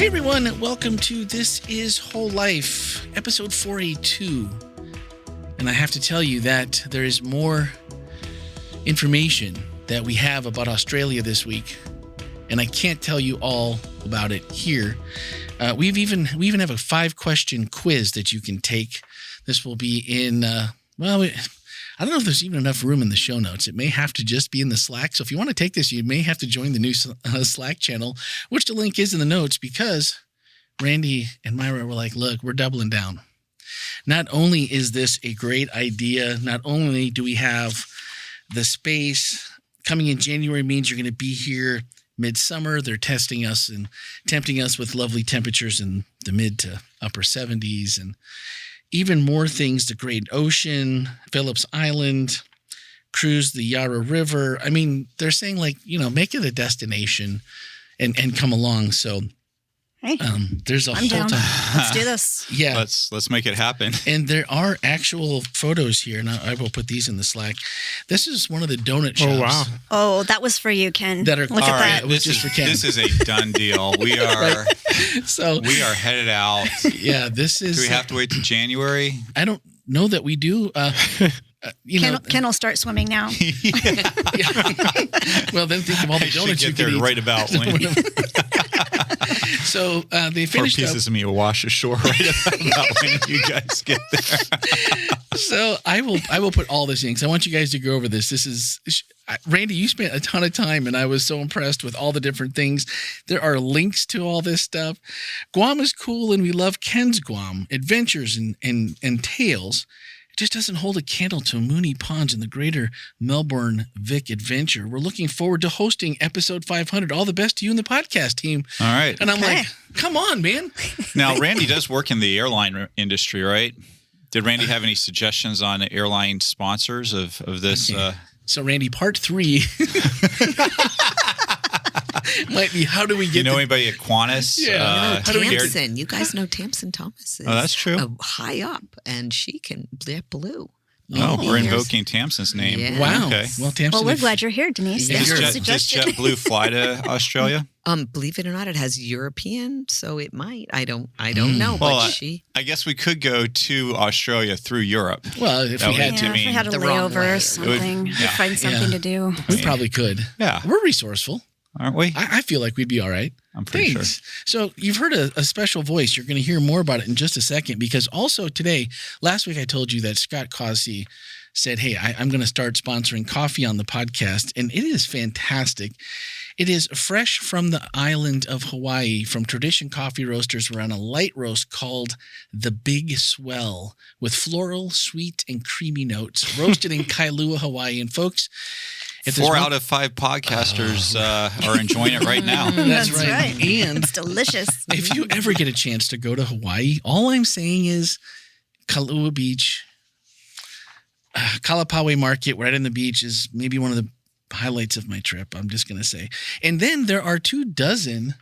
Hey everyone, welcome to This is Whole Life, episode 482. And I have to tell you that there is more information that we have about Australia this week. And I can't tell you all about it here. We even have a 5-question quiz that you can take. This will be in, I don't know if there's even enough room in the show notes. It may have to just be in the Slack. So if you want to take this, you may have to join the new Slack channel, which the link is in the notes, because Randy and Myra were like, look, we're doubling down. Not only is this a great idea, not only do we have the space, coming in January means you're going to be here midsummer. They're testing us and tempting us with lovely temperatures in the mid to upper 70s, and even more things, the Great Ocean, Phillips Island, cruise the Yarra River. I mean, they're saying, like, make it a destination and come along. So hey, there's a I'm whole down. time. Let's do this. Yeah. Let's make it happen. And there are actual photos here, and I will put these in the Slack. This is one of the donut shops. Oh, wow. Oh, that was for you, Ken. That are Look all at right, that. it was just for Ken. This is a done deal. We are So we are headed out. yeah, this is. Do we have to wait till January? I don't know that we do. Ken will start swimming now. Yeah. Well, then think of all the I should donuts you get there could eat. right about when. So they 4 finished pieces of me will wash ashore right about when you guys get there. So I will put all this in because I want you guys to go over this. This is Randy. You spent a ton of time, and I was so impressed with all the different things. There are links to all this stuff. Guam is cool, and we love Ken's Guam adventures and tales. It just doesn't hold a candle to Mooney Ponds and the greater Melbourne Vic adventure. We're looking forward to hosting episode 500. All the best to you and the podcast team. All right. And I'm like, come on, man. Now, Randy does work in the airline industry, right? Did Randy have any suggestions on airline sponsors of this? Okay. So, Randy, part 3 might be, how do we get You know anybody at Qantas? Yeah. How do we get- Tamsin, you guys know Tamsin Thomas is Oh, that's true. high up, and she can blue. Oh, Maybe we're there's- invoking Tamsin's name. Yeah. Wow. Okay. Well, Tamsin, Well, we're if- glad you're here, Denise. Yeah. Thanks for the Does suggestion. JetBlue fly to Australia? Believe it or not, it has European, so it might. I don't know, Well, but she. I guess we could go to Australia through Europe. Well, if That we would had be to, If we had a the wrong layover way. or something, yeah. we'd find something to do. we probably could. Yeah. We're resourceful. Aren't we? I feel like we'd be all right. I'm pretty sure. So you've heard a special voice. You're going to hear more about it in just a second, because also today, last week I told you that Scott Causey said, hey, I'm going to start sponsoring coffee on the podcast, and it is fantastic. It is fresh from the island of Hawaii from Tradition Coffee Roasters. We're on a light roast called the Big Swell with floral, sweet, and creamy notes, roasted in Kailua, Hawaii. And folks, if there's 4 one- out of 5 podcasters are enjoying it right now. That's right. And It's delicious. if you ever get a chance to go to Hawaii, all I'm saying is Kailua Beach, Kalapawe Market, right on the beach, is maybe one of the highlights of my trip, I'm just going to say. And then there are 24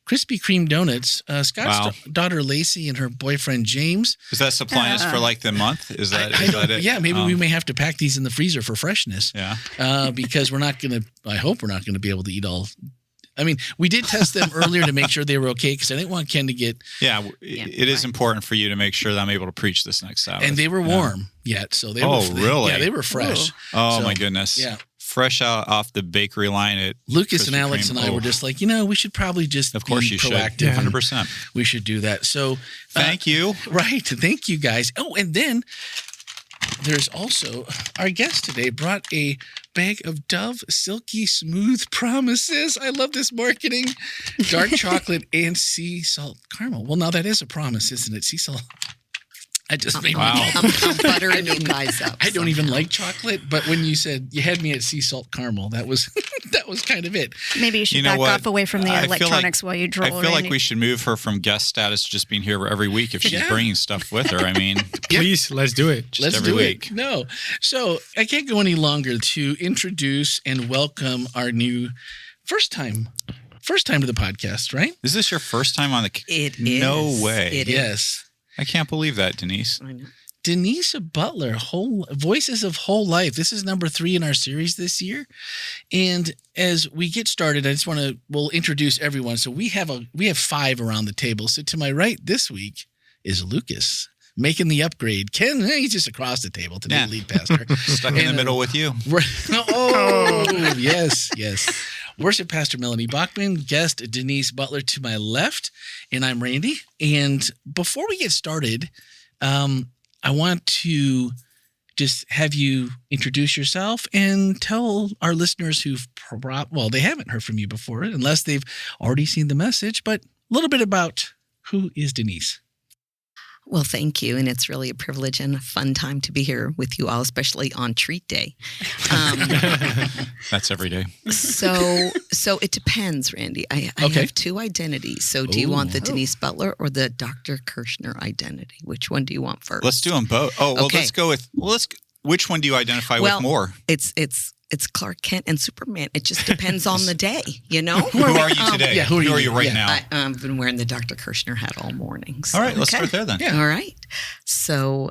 Krispy Kreme donuts. Scott's daughter Lacey and her boyfriend James. Is that supplying us for like the month? Is that it? Yeah, maybe we may have to pack these in the freezer for freshness. Yeah. Because we're not going to, I hope we're not going to be able to eat all. I mean, we did test them earlier to make sure they were okay, because I didn't want Ken to get. Yeah. It is important for you to make sure that I'm able to preach this next Sabbath. And they were warm yet, so they were. Oh, really? Yeah, they were fresh. Oh, So, my goodness. Yeah. Fresh out off the bakery line at Lucas Krispy and Alex Kreme. and I were just like, we should probably just Of course be you should. proactive. 100%. We should do that. So Thank you. Right. Thank you, guys. Oh, and then there's also our guest today brought a bag of Dove Silky Smooth Promises. I love this marketing. Dark chocolate and sea salt caramel. Well, now that is a promise, isn't it? Sea salt. I just made Wow. me. I'm buttering you guys up. I don't even like chocolate, but when you said you had me at sea salt caramel, that was kind of it. Maybe you should You know back what? off away from the I feel electronics while you I drool. feel like Randy. we should move her from guest status to just being here every week if she's Yeah. bringing stuff with her. I mean, Please, let's do it. just Let's every do week. it. No. So I can't go any longer to introduce and welcome our new first time to the podcast, right? Is this your first time on the? It is. No way. It is. Yes. I can't believe that, Denise. I know. Denise Butler, Voices of WholeLife. This is number 3 in our series this year. And as we get started, I just we'll introduce everyone. So we have 5 around the table. So to my right this week is Lucas, making the upgrade. Ken, he's just across the table today, lead pastor. Stuck in the middle with you. Yes. Worship Pastor Melanie Bachman, guest Denise Butler to my left, and I'm Randy. And before we get started, I want to just have you introduce yourself and tell our listeners they haven't heard from you before, unless they've already seen the message, but a little bit about who is Denise. Well, thank you. And it's really a privilege and a fun time to be here with you all, especially on treat day. That's every day. So it depends, Randy. I have 2 identities. So do you want the Denise Butler or the Dr. Kirshner identity? Which one do you want first? Let's do them both. Oh, well, okay. Let's go with, which one do you identify with more? It's Clark Kent and Superman. It just depends on the day, you know? Who are you today? Who are you right now? I've been wearing the Dr. Kirshner hat all morning. So. All right, let's start there then. Yeah. All right. So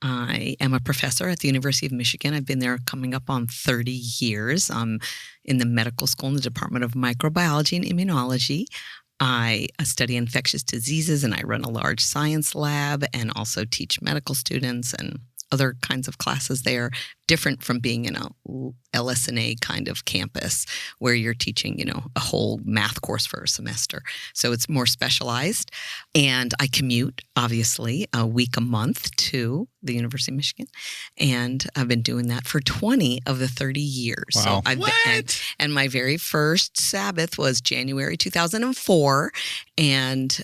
I am a professor at the University of Michigan. I've been there coming up on 30 years. I'm in the medical school in the Department of Microbiology and Immunology. I study infectious diseases, and I run a large science lab and also teach medical students and other kinds of classes there, different from being in a LS&A kind of campus where you're teaching, a whole math course for a semester. So it's more specialized. And I commute, obviously, a week a month to the University of Michigan. And I've been doing that for 20 of the 30 years. Wow. So I've been, and my very first Sabbath was January 2004. And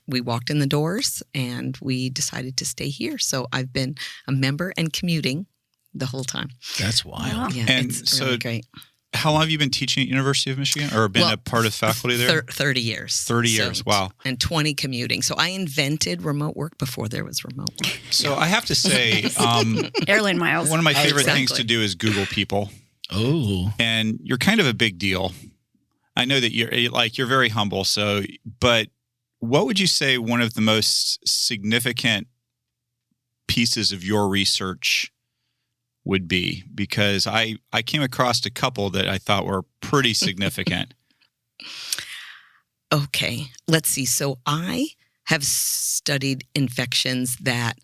we walked in the doors and we decided to stay here. So I've been a member and commuting the whole time. That's wild. Yeah, and it's really great. How long have you been teaching at University of Michigan or been a part of faculty there? 30 years. 30 years, wow. And 20 commuting. So I invented remote work before there was remote work. So I have to say, airline miles. one of my favorite things to do is Google people. Oh. And you're kind of a big deal. I know that you're very humble. But what would you say one of the most significant pieces of your research would be? Because I came across a couple that I thought were pretty significant. Okay, let's see. So I have studied infections that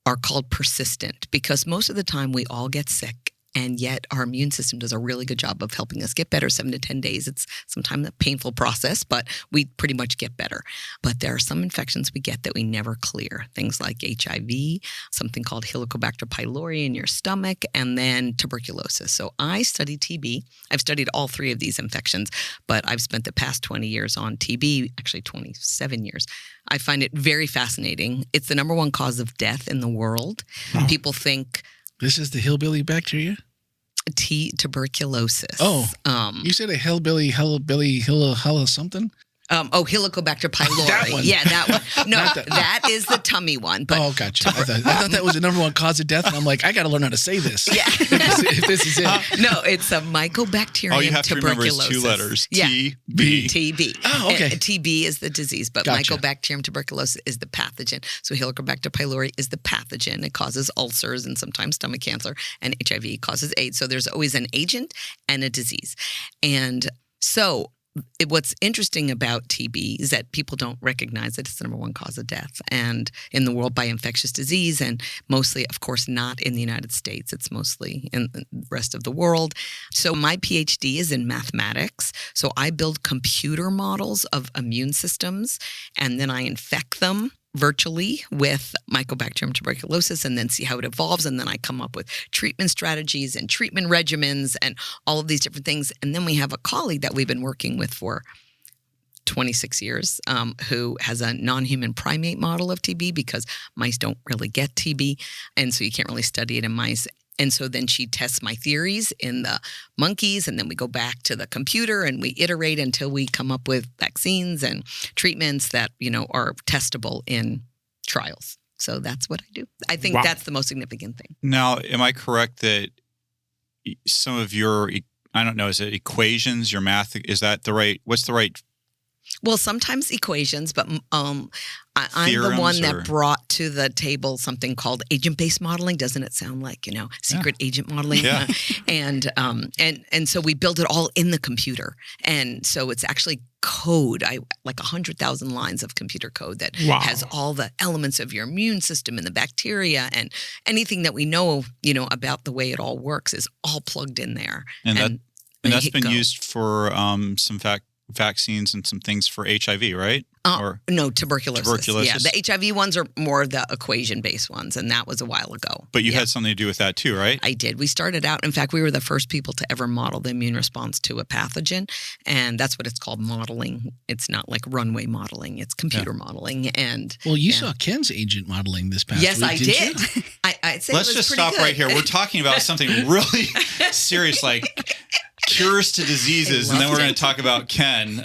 are called persistent because most of the time we all get sick. And yet our immune system does a really good job of helping us get better 7 to 10 days. It's sometimes a painful process, but we pretty much get better. But there are some infections we get that we never clear. Things like HIV, something called Helicobacter pylori in your stomach, and then tuberculosis. So I studied TB. I've studied all 3 of these infections, but I've spent the past 20 years on TB, actually 27 years. I find it very fascinating. It's the number 1 cause of death in the world. Oh. People think... This is the hillbilly bacteria? Tuberculosis. Oh, you said a hillbilly something? Helicobacter pylori. That one. Yeah, that one. No, that is the tummy one. But gotcha. I thought that was the number 1 cause of death, and I'm like, I got to learn how to say this. Yeah. if this is it. No, it's a Mycobacterium All you have to remember is tuberculosis. 2 letters. Yeah. TB. TB. Oh, okay. And TB is the disease, but Gotcha. Mycobacterium tuberculosis is the pathogen. So Helicobacter pylori is the pathogen. It causes ulcers and sometimes stomach cancer, and HIV causes AIDS. So there's always an agent and a disease. And so what's interesting about TB is that people don't recognize that it's the number 1 cause of death and in the world by infectious disease, and mostly, of course, not in the United States. It's mostly in the rest of the world. So my PhD is in mathematics. So I build computer models of immune systems, and then I infect them virtually with Mycobacterium tuberculosis and then see how it evolves. And then I come up with treatment strategies and treatment regimens and all of these different things. And then we have a colleague that we've been working with for 26 years who has a non-human primate model of TB because mice don't really get TB. And so you can't really study it in mice. And so then she tests my theories in the monkeys, and then we go back to the computer and we iterate until we come up with vaccines and treatments that, are testable in trials. So that's what I do. I think that's the most significant thing. Now, am I correct that some of your, I don't know, is it equations, your math, is that the right, what's the right Well, sometimes equations, but I'm Theorems the one that brought to the table something called agent-based modeling. Doesn't it sound like, secret agent modeling? Yeah. And so we build it all in the computer. And so it's actually code, like 100,000 lines of computer code that has all the elements of your immune system and the bacteria and anything that we know, about the way it all works is all plugged in there. And that's been used for some vaccines and some things for HIV, right? No, tuberculosis. Yeah, the HIV ones are more the equation-based ones, and that was a while ago. But you had something to do with that too, right? I did. We started out, in fact, we were the first people to ever model the immune response to a pathogen, and that's what it's called, modeling. It's not like runway modeling, it's computer modeling. And well, you saw Ken's agent modeling this past week, Yes, I did. I'd say Let's just stop right here. We're talking about something really serious, like cures to diseases, and then we're going to talk about Ken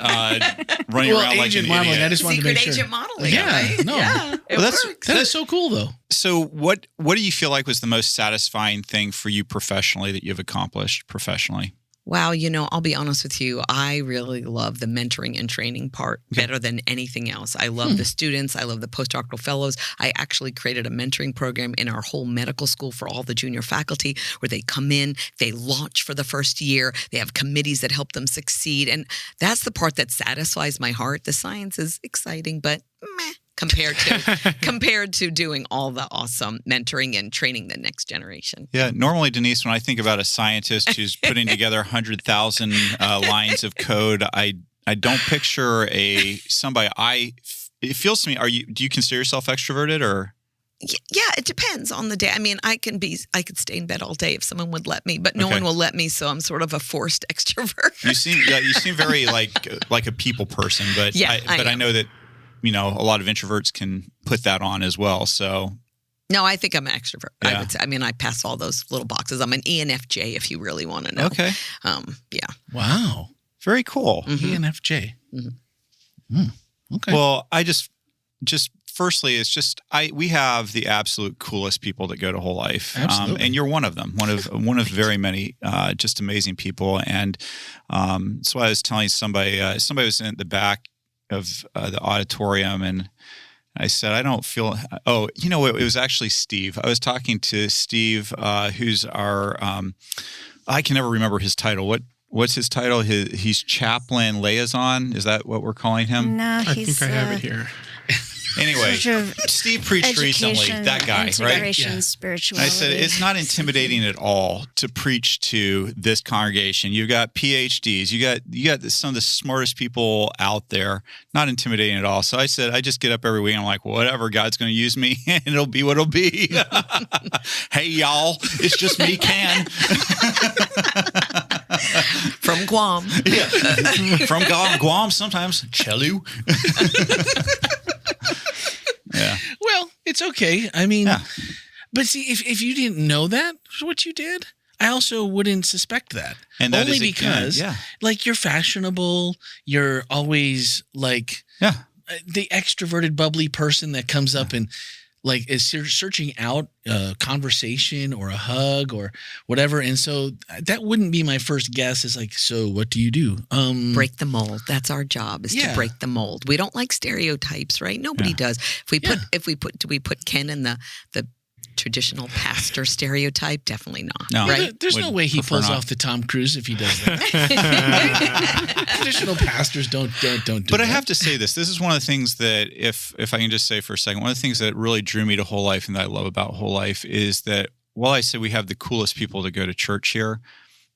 running around like an modeling. idiot. I just wanted to make sure. Agent modeling. Yeah, right? no. Yeah, that is so cool, though. So what do you feel like was the most satisfying thing for you professionally that you've accomplished professionally? Wow, I'll be honest with you. I really love the mentoring and training part better than anything else. I love the students. I love the postdoctoral fellows. I actually created a mentoring program in our whole medical school for all the junior faculty where they come in, they launch for the first year, they have committees that help them succeed. And that's the part that satisfies my heart. The science is exciting, but meh. Compared to doing all the awesome mentoring and training the next generation. Yeah, normally, Denise, when I think about a scientist who's putting together 100,000 lines of code, I don't picture somebody. It feels to me. Do you consider yourself extroverted or? Yeah, it depends on the day. I mean, I could stay in bed all day if someone would let me, but no one will let me, so I'm sort of a forced extrovert. You seem very like a people person, but I know that. A lot of introverts can put that on as well. So, no, I think I'm an extrovert. Yeah. I would say. I mean, I pass all those little boxes. I'm an ENFJ, if you really want to know. Okay. Yeah. Wow. Very cool. Mm-hmm. ENFJ. Mm-hmm. Okay. Well, I just firstly, it's just we have the absolute coolest people that go to WholeLife, and you're one of them. One of very many just amazing people. And so I was telling somebody was in the back of the auditorium, and I said, I don't feel. Oh, it was actually Steve. I was talking to Steve, who's our. I can never remember his title. What's his title? He's chaplain liaison. Is that what we're calling him? No, I think I have it here. Anyway, Steve preached recently. That guy, right? Yeah. Spirituality. I said it's not intimidating at all to preach to this congregation. You got PhDs. You got some of the smartest people out there. Not intimidating at all. So I said I just get up every week and I'm like, whatever, God's going to use me, and it'll be what it'll be. Hey y'all, it's just me, Ken. From Guam. Yeah, from Guam sometimes. Chelu. Yeah. Well, it's okay. I mean, but see, if you didn't know that was what you did, I also wouldn't suspect that. And that only is because, like, you're fashionable. You're always like the extroverted, bubbly person that comes up and like is searching out a conversation or a hug or whatever. And so that wouldn't be my first guess is like, so what do you do? Break the mold. That's our job, is to break the mold. We don't like stereotypes, right? Nobody does. Do we put Ken in the traditional pastor stereotype? Definitely not. No, right? There's no way he pulls off the Tom Cruise if he does that. Traditional pastors don't do that. But I have to say this is one of the things that if I can just say for a second, one of the things that really drew me to WholeLife and that I love about WholeLife is that while I said we have the coolest people to go to church here,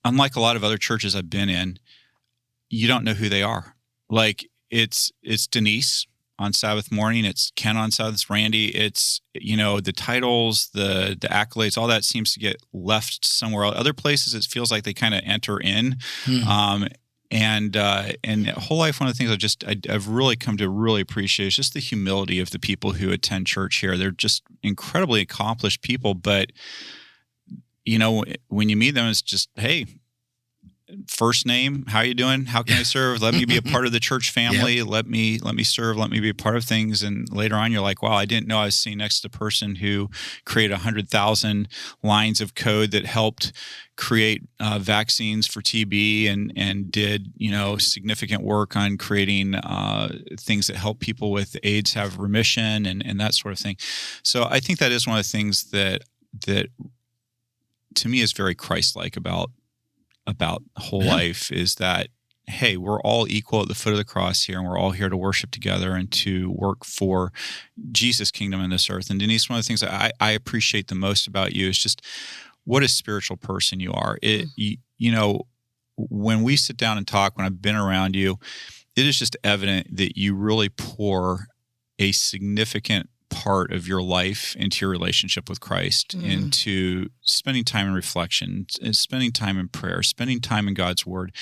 unlike a lot of other churches I've been in, you don't know who they are. Like it's Denise on Sabbath morning, it's Ken on Sabbath, it's Randy, it's, the titles, the accolades, all that seems to get left somewhere else. Other places, it feels like they kind of enter in. And WholeLife, one of the things I've really come to really appreciate is just the humility of the people who attend church here. They're just incredibly accomplished people, but, when you meet them, it's just, hey, first name, how you doing? How can I serve? Let me be a part of the church family. Yep. Let me serve. Let me be a part of things. And later on, you're like, wow, I didn't know I was sitting next to the person who created 100,000 lines of code that helped create vaccines for TB and did, significant work on creating things that help people with AIDS have remission and that sort of thing. So I think that is one of the things that to me is very Christ-like about whole life, is that, hey, we're all equal at the foot of the cross here, and we're all here to worship together and to work for Jesus' kingdom in this earth. And Denise, one of the things that I appreciate the most about you is just what a spiritual person you are. When we sit down and talk, when I've been around you, it is just evident that you really pour a significant part of your life into your relationship with Christ, into spending time in reflection, spending time in prayer, spending time in God's word,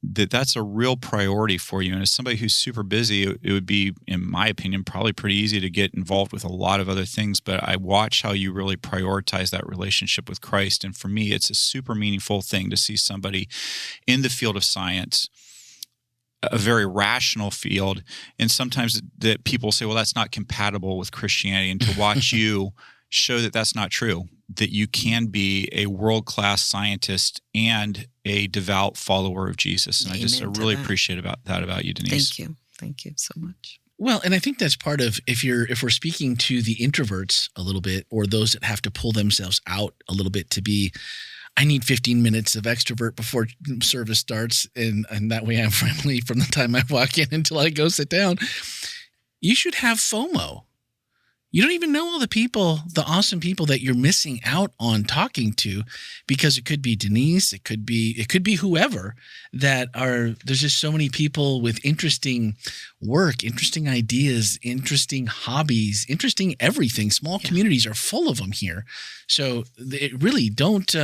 that's a real priority for you. And as somebody who's super busy, it would be, in my opinion, probably pretty easy to get involved with a lot of other things. But I watch how you really prioritize that relationship with Christ. And for me, it's a super meaningful thing to see somebody in the field of science, a very rational field, and sometimes that people say, well, that's not compatible with Christianity, and to watch you show that that's not true, that you can be a world-class scientist and a devout follower of Jesus. And I really appreciate that about you, Denise. Thank you so much. Well, and I think that's part of, if we're speaking to the introverts a little bit, or those that have to pull themselves out a little bit to be, I need 15 minutes of extrovert before service starts, and that way I'm friendly from the time I walk in until I go sit down. You should have FOMO. You don't even know all the awesome people that you're missing out on talking to, because it could be Denise, it could be whoever there's just so many people with interesting work, interesting ideas, interesting hobbies, interesting everything. Small communities are full of them here. So it really don't,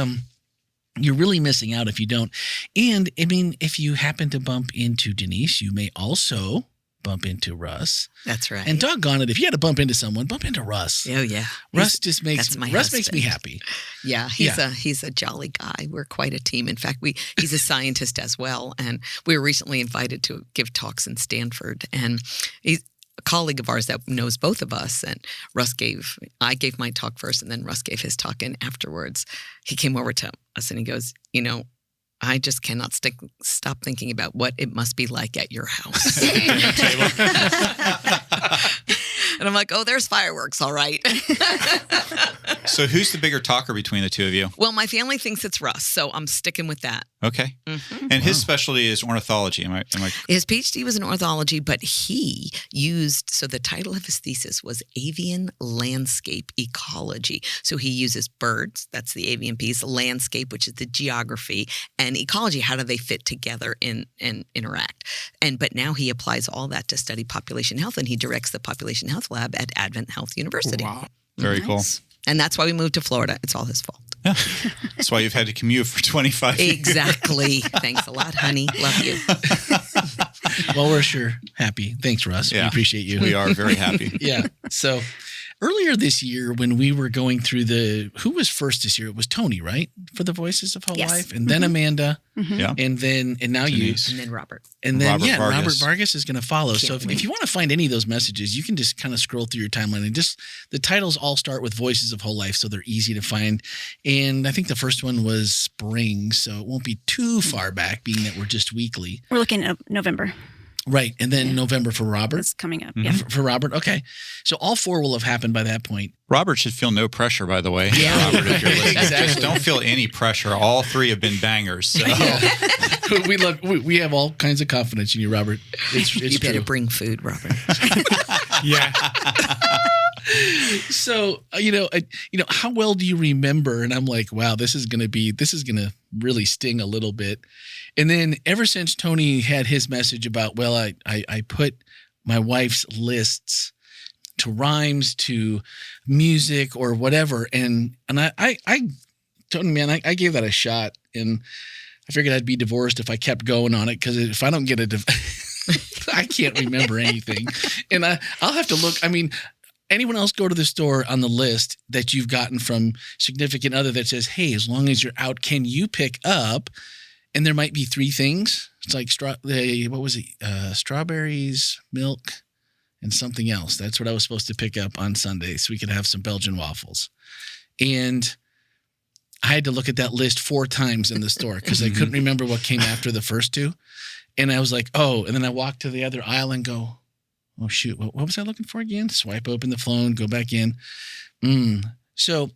you're really missing out if you don't. And I mean, if you happen to bump into Denise, you may also bump into Russ. That's right. And doggone it, if you had to bump into someone, bump into Russ. Oh yeah, Russ makes me happy. Yeah, he's a jolly guy. We're quite a team. In fact, he's a scientist as well, and we were recently invited to give talks in Stanford, and he's a colleague of ours that knows both of us. And I gave my talk first, and then Russ gave his talk. And afterwards, he came over to us and he goes, I just cannot stop thinking about what it must be like at your house. And I'm like, oh, there's fireworks, all right. So who's the bigger talker between the two of you? Well, my family thinks it's Russ, so I'm sticking with that. Okay. Mm-hmm. And his specialty is ornithology. Am I? His PhD was in ornithology, but so the title of his thesis was Avian Landscape Ecology. So he uses birds, that's the avian piece, landscape, which is the geography, and ecology, how do they fit together and interact? But now he applies all that to study population health, and he directs the population health lab at Advent Health University. Wow. Very cool. And that's why we moved to Florida. It's all his fault. Yeah. That's why you've had to commute for 25 years. Exactly. Thanks a lot, honey. Love you. Well, we're sure happy. Thanks, Russ. Yeah. We appreciate you. We are very happy. Yeah. So earlier this year, when we were going through who was first this year? It was Tony, right? For the Voices of WholeLife. And then Amanda. Mm-hmm. Yeah. And now Denise. And then Robert. And then, Robert Vargas is going to follow. So if you want to find any of those messages, you can just kind of scroll through your timeline, and just the titles all start with Voices of WholeLife, so they're easy to find. And I think the first one was spring, so it won't be too far back, being that we're just weekly. We're looking at November. Right. And then November for Robert. It's coming up. Mm-hmm. Yeah. For Robert. Okay. So all four will have happened by that point. Robert should feel no pressure, by the way. Yeah. Robert, if you're listening. Exactly. Just don't feel any pressure. All three have been bangers. So. Yeah. We have all kinds of confidence in you, Robert. You better bring food, Robert. Yeah. So, how well do you remember? And I'm like, wow, this is going to really sting a little bit. And then ever since Tony had his message about, well, I put my wife's lists to rhymes, to music or whatever. And I Tony, man, I gave that a shot, and I figured I'd be divorced if I kept going on it, because if I don't get I can't remember anything. And I'll have to look. I mean, anyone else go to the store on the list that you've gotten from significant other that says, hey, as long as you're out, can you pick up and there might be 3 things. It's like strawberries, milk, and something else. That's what I was supposed to pick up on Sunday so we could have some Belgian waffles. And I had to look at that list 4 times in the store because I couldn't remember what came after the first 2. And I was like, oh, and then I walked to the other aisle and go, oh, shoot, what was I looking for again? Swipe open the phone, go back in. So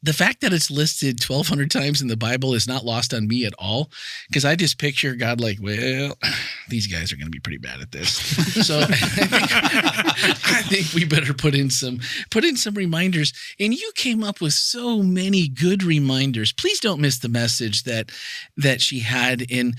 the fact that it's listed 1,200 times in the Bible is not lost on me at all, because I just picture God like, well, these guys are going to be pretty bad at this. So I think we better put in some reminders. And you came up with so many good reminders. Please don't miss the message that she had in,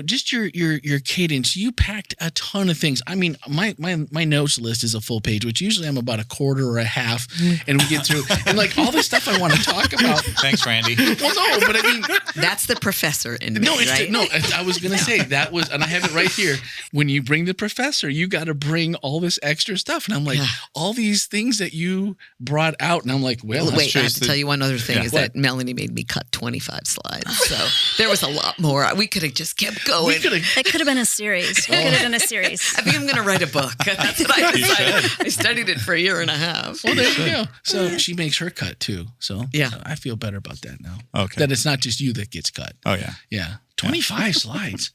just your cadence. You packed a ton of things. I mean, my notes list is a full page, which usually I'm about a quarter or a half, and we get through and like all the stuff I want to talk about. Thanks, Randy. Well, no, but I mean, that's the professor in me, right? No, I was going to say that was, and I have it right here. When you bring the professor, you got to bring all this extra stuff. And I'm like, all these things that you brought out. And I'm like, well, wait, I have to tell you one other thing is that Melanie made me cut 25 slides. So there was a lot more. We could have just kept going. It could have been a series. I think I'm going to write a book. That's what I decided. I studied it for 1.5 years. Well, there you go. So she makes her cut too. So I feel better about that now. Okay. That it's not just you that gets cut. Oh, yeah. Yeah. 25 slides.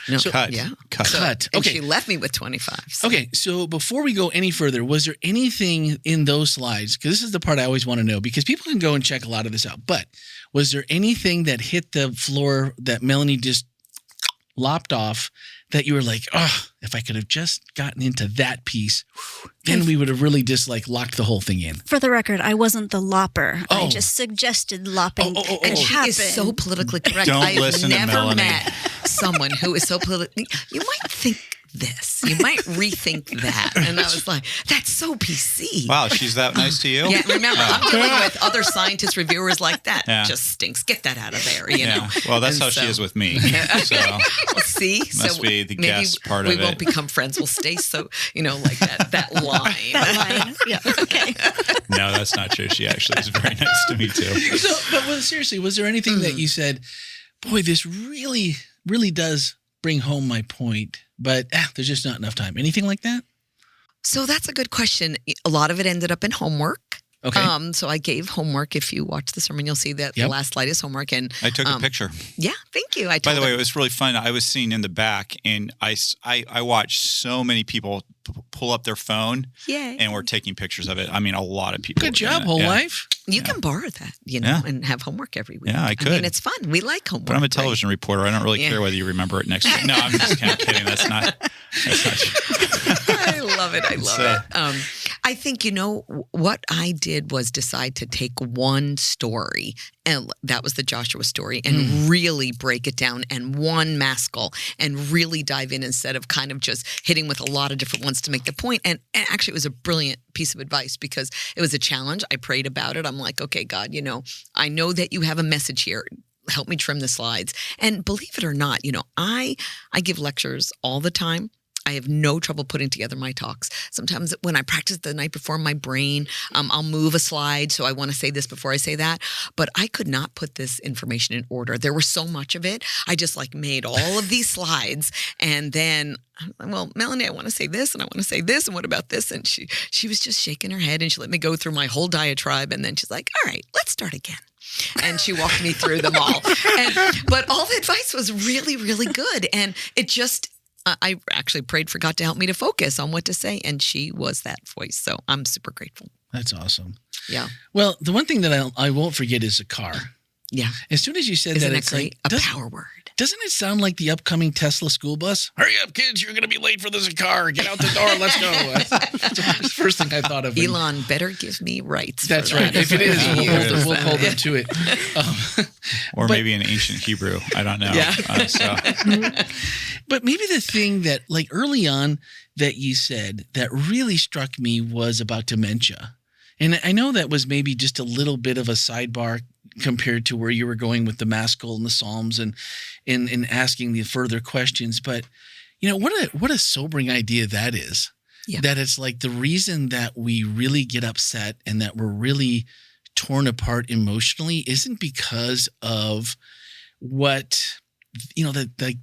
No, So, Cut. Yeah. Cut. And Okay. she left me with 25. So. Okay, so before we go any further, was there anything in those slides? Because this is the part I always want to know, because people can go and check a lot of this out. But was there anything that hit the floor that Melanie just lopped off that you were like, oh, if I could have just gotten into that piece, then we would have really just like locked the whole thing in? For the record, I wasn't the lopper. Oh. I just suggested lopping. And she is so politically correct. Don't listen to I've never Melanie. met someone who is so politically. You might think this. You might rethink that. And I was like, that's so PC. Wow, she's that nice to you? Yeah, remember, I'm dealing with other scientist reviewers like that. Yeah. Just stinks. Get that out of there, you know? Well, that's And how she is with me. So Well, see? must be the maybe guest part of we won't it. become friends. We'll stay so, like that line. That line. Yeah. Okay. No, that's not true. She actually is very nice to me too. But seriously, was there anything that you said, boy, this really, really does bring home my point, but there's just not enough time? Anything like that? So that's a good question. A lot of it ended up in homework. Okay. So I gave homework. If you watch the sermon, you'll see that the last slide is homework. And I took a picture. Yeah, thank you. By the way, it was really fun. I was seen in the back, and I watched so many people pull up their phone and were taking pictures of it. I mean, a lot of people. Good job, WholeLife. You can borrow that, and have homework every week. Yeah, I could. I mean, it's fun. We like homework. But I'm a television reporter. I don't really care whether you remember it next week. No, I'm just kind of kidding. That's not true. I love it. I love it. I think, what I did was decide to take one story, and that was the Joshua story, and really break it down, and one maskell, and really dive in instead of kind of just hitting with a lot of different ones to make the point. And actually, it was a brilliant piece of advice because it was a challenge. I prayed about it. I'm like, okay, God, I know that you have a message here. Help me trim the slides. And believe it or not, I give lectures all the time. I have no trouble putting together my talks. Sometimes when I practice the night before, my brain, I'll move a slide. So I want to say this before I say that. But I could not put this information in order. There was so much of it. I just made all of these slides. And then, well, Melanie, I want to say this and I want to say this. And what about this? And she was just shaking her head and she let me go through my whole diatribe. And then she's like, all right, let's start again. And she walked me through them all. But all the advice was really, really good. And it just... I actually prayed for God to help me to focus on what to say, and she was that voice. So I'm super grateful. That's awesome. Yeah. Well, the one thing that I won't forget is a car. Yeah. As soon as you said Isn't that, it it's great? like A power word. Doesn't it sound like the upcoming Tesla school bus? Hurry up, kids! You're going to be late for this car. Get out the door. Let's go. That's the first thing I thought of. Elon better give me rights. That's right. If it is, we'll hold them to it. Or maybe in ancient Hebrew. I don't know. Yeah. But maybe the thing that, early on, that you said that really struck me was about dementia. And I know that was maybe just a little bit of a sidebar compared to where you were going with the maskell and the Psalms and asking the further questions. But, what a sobering idea that is. Yeah. That it's like the reason that we really get upset and that we're really torn apart emotionally isn't because of what, that like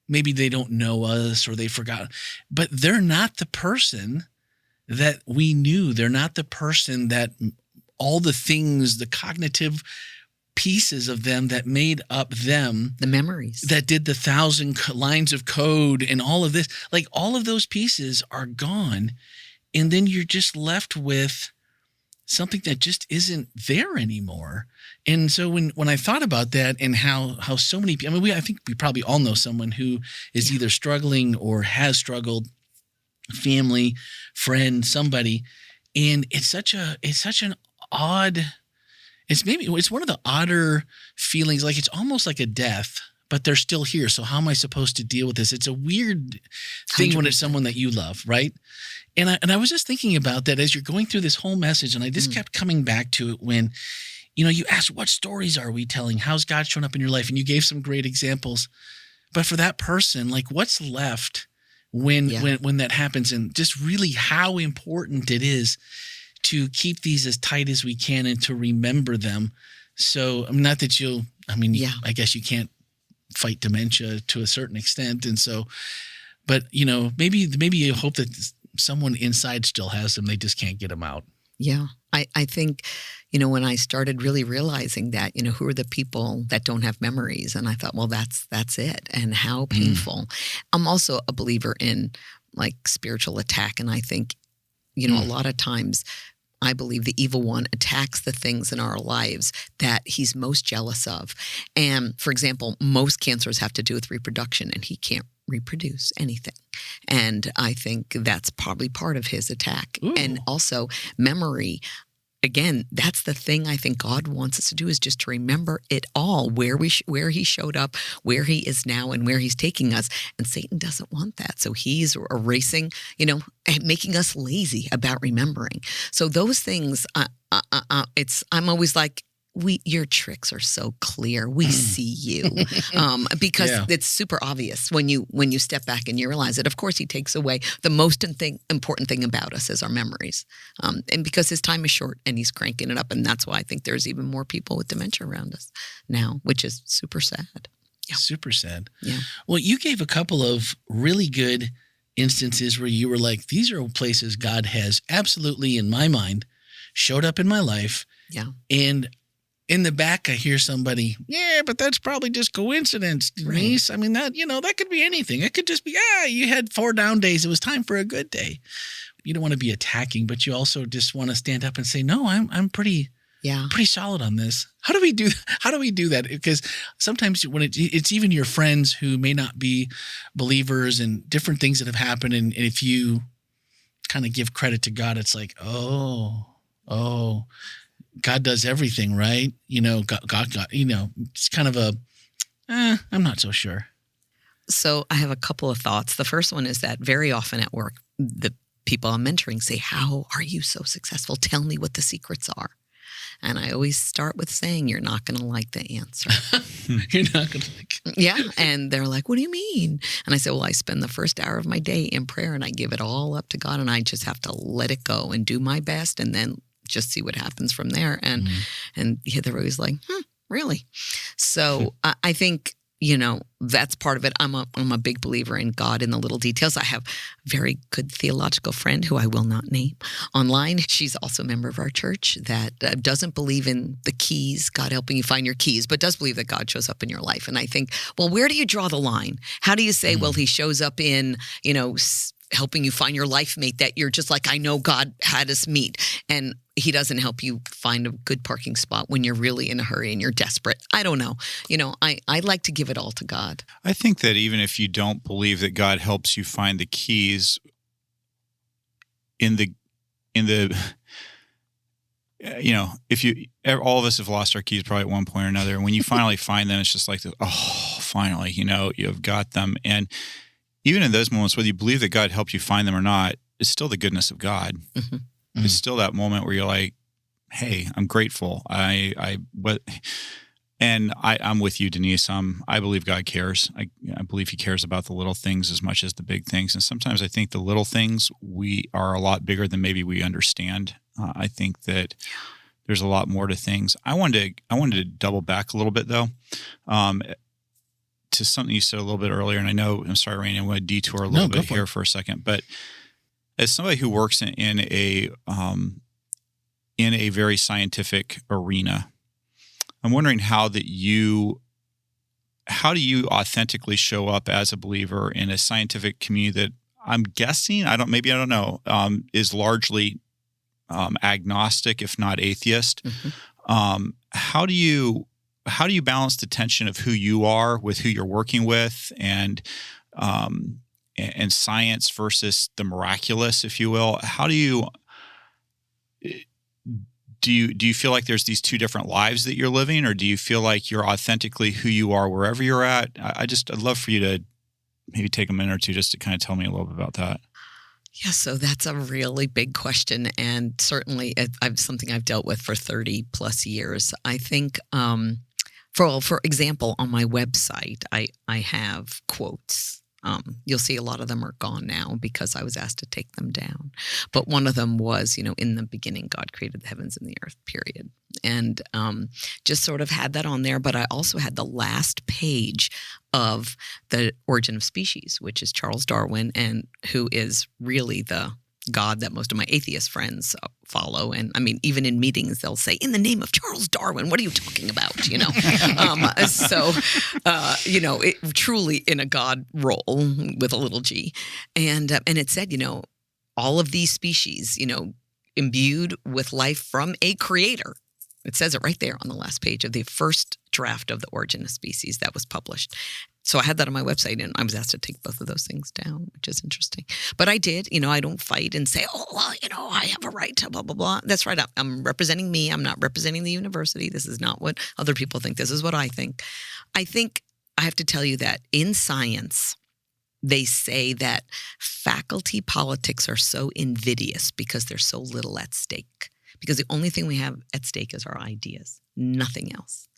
maybe they don't know us or they forgot, but they're not the person that we knew. They're not the person that all the things, the cognitive pieces of them that made up them, the memories that did the 1,000 lines of code and all of this, like all of those pieces are gone. And then you're just left with something that just isn't there anymore. And so when I thought about that and how so many people, I think we probably all know someone who is either struggling or has struggled, family, friend, somebody. And it's such an odd, it's one of the odder feelings. Like it's almost like a death, but they're still here. So how am I supposed to deal with this? It's a weird thing 100%. When it's someone that you love, right? And I was just thinking about that as you're going through this whole message, and I just kept coming back to it when, you asked, what stories are we telling? How's God shown up in your life? And you gave some great examples. But for that person, like what's left when that happens, and just really how important it is to keep these as tight as we can and to remember them. So not that I guess you can't fight dementia to a certain extent. And so, but maybe you hope that someone inside still has them. They just can't get them out. Yeah. I think, when I started really realizing that, who are the people that don't have memories? And I thought, well, that's it. And how painful. I'm also a believer in like spiritual attack. And I think, a lot of times I believe the evil one attacks the things in our lives that he's most jealous of. And for example, most cancers have to do with reproduction, and he can't reproduce anything. And I think that's probably part of his attack. Ooh. And also memory. Again, that's the thing I think God wants us to do, is just to remember it all, where he showed up, where he is now, and where he's taking us. And Satan doesn't want that. So he's erasing, making us lazy about remembering. So those things, I'm always like, your tricks are so clear. We see you, because it's super obvious when you step back and you realize that. Of course, he takes away the most important thing about us is our memories, and because his time is short and he's cranking it up, and that's why I think there's even more people with dementia around us now, which is super sad. Yeah. Super sad. Yeah. Well, you gave a couple of really good instances where you were like, these are places God has absolutely, in my mind, showed up in my life. Yeah. And in the back, I hear somebody, but that's probably just coincidence, Denise. Right. I mean, that could be anything. It could just be, you had 4 down days. It was time for a good day. You don't want to be attacking, but you also just want to stand up and say, no, I'm pretty solid on this. How do we do that? Because sometimes when it's even your friends who may not be believers and different things that have happened. And if you kind of give credit to God, it's like, oh, God does everything, right? God, it's kind of I'm not so sure. So I have a couple of thoughts. The first one is that very often at work, the people I'm mentoring say, how are you so successful? Tell me what the secrets are. And I always start with saying, you're not going to like the answer. You're not going to like it. Yeah. And they're like, what do you mean? And I say, well, I spend the first hour of my day in prayer and I give it all up to God, and I just have to let it go and do my best and then just see what happens from there. And they're always like, really? So I think, that's part of it. I'm a big believer in God in the little details. I have a very good theological friend who I will not name online. She's also a member of our church that doesn't believe in the keys, God helping you find your keys, but does believe that God shows up in your life. And I think, well, where do you draw the line? How do you say, well, he shows up in, helping you find your life mate that you're just like, I know God had us meet, and he doesn't help you find a good parking spot when you're really in a hurry and you're desperate. I don't know. I like to give it all to God. I think that even if you don't believe that God helps you find the keys if all of us have lost our keys probably at one point or another, and when you finally find them, it's just like, finally, you've got them. And even in those moments, whether you believe that God helped you find them or not, it's still the goodness of God. Mm-hmm. Mm-hmm. It's still that moment where you're like, hey, I'm grateful. I'm with you, Denise. I believe God cares. I believe he cares about the little things as much as the big things. And sometimes I think the little things, we are a lot bigger than maybe we understand. I think that there's a lot more to things. I wanted to double back a little bit though, to something you said a little bit earlier. And I know, I'm sorry, Randy, I'm going to detour a little bit here for a second, but as somebody who works in a very scientific arena, I'm wondering how do you authentically show up as a believer in a scientific community that I'm guessing, I don't know, is largely agnostic, if not atheist. Mm-hmm. How do you balance the tension of who you are with who you're working with, and science versus the miraculous, if you will? How do you feel like there's these two different lives that you're living, or do you feel like you're authentically who you are wherever you're at? I'd love for you to maybe take a minute or two just to kind of tell me a little bit about that. Yeah, so that's a really big question, and certainly something I've dealt with for 30 plus years. I think, for example, on my website, I have quotes. You'll see a lot of them are gone now because I was asked to take them down. But one of them was, in the beginning, God created the heavens and the earth, period. And just sort of had that on there. But I also had the last page of The Origin of Species, which is Charles Darwin, and who is really the God that most of my atheist friends follow. And I mean, even in meetings, they'll say, "In the name of Charles Darwin, what are you talking about?" It truly in a God role with a little g. And it said, all of these species, imbued with life from a creator. It says it right there on the last page of the first draft of The Origin of Species that was published. So I had that on my website, and I was asked to take both of those things down, which is interesting. But I did. I don't fight and say, "Oh, well, I have a right to blah, blah, blah." That's right. I'm representing me. I'm not representing the university. This is not what other people think. This is what I think. I think I have to tell you that in science, they say that faculty politics are so invidious because there's so little at stake. Because the only thing we have at stake is our ideas, nothing else.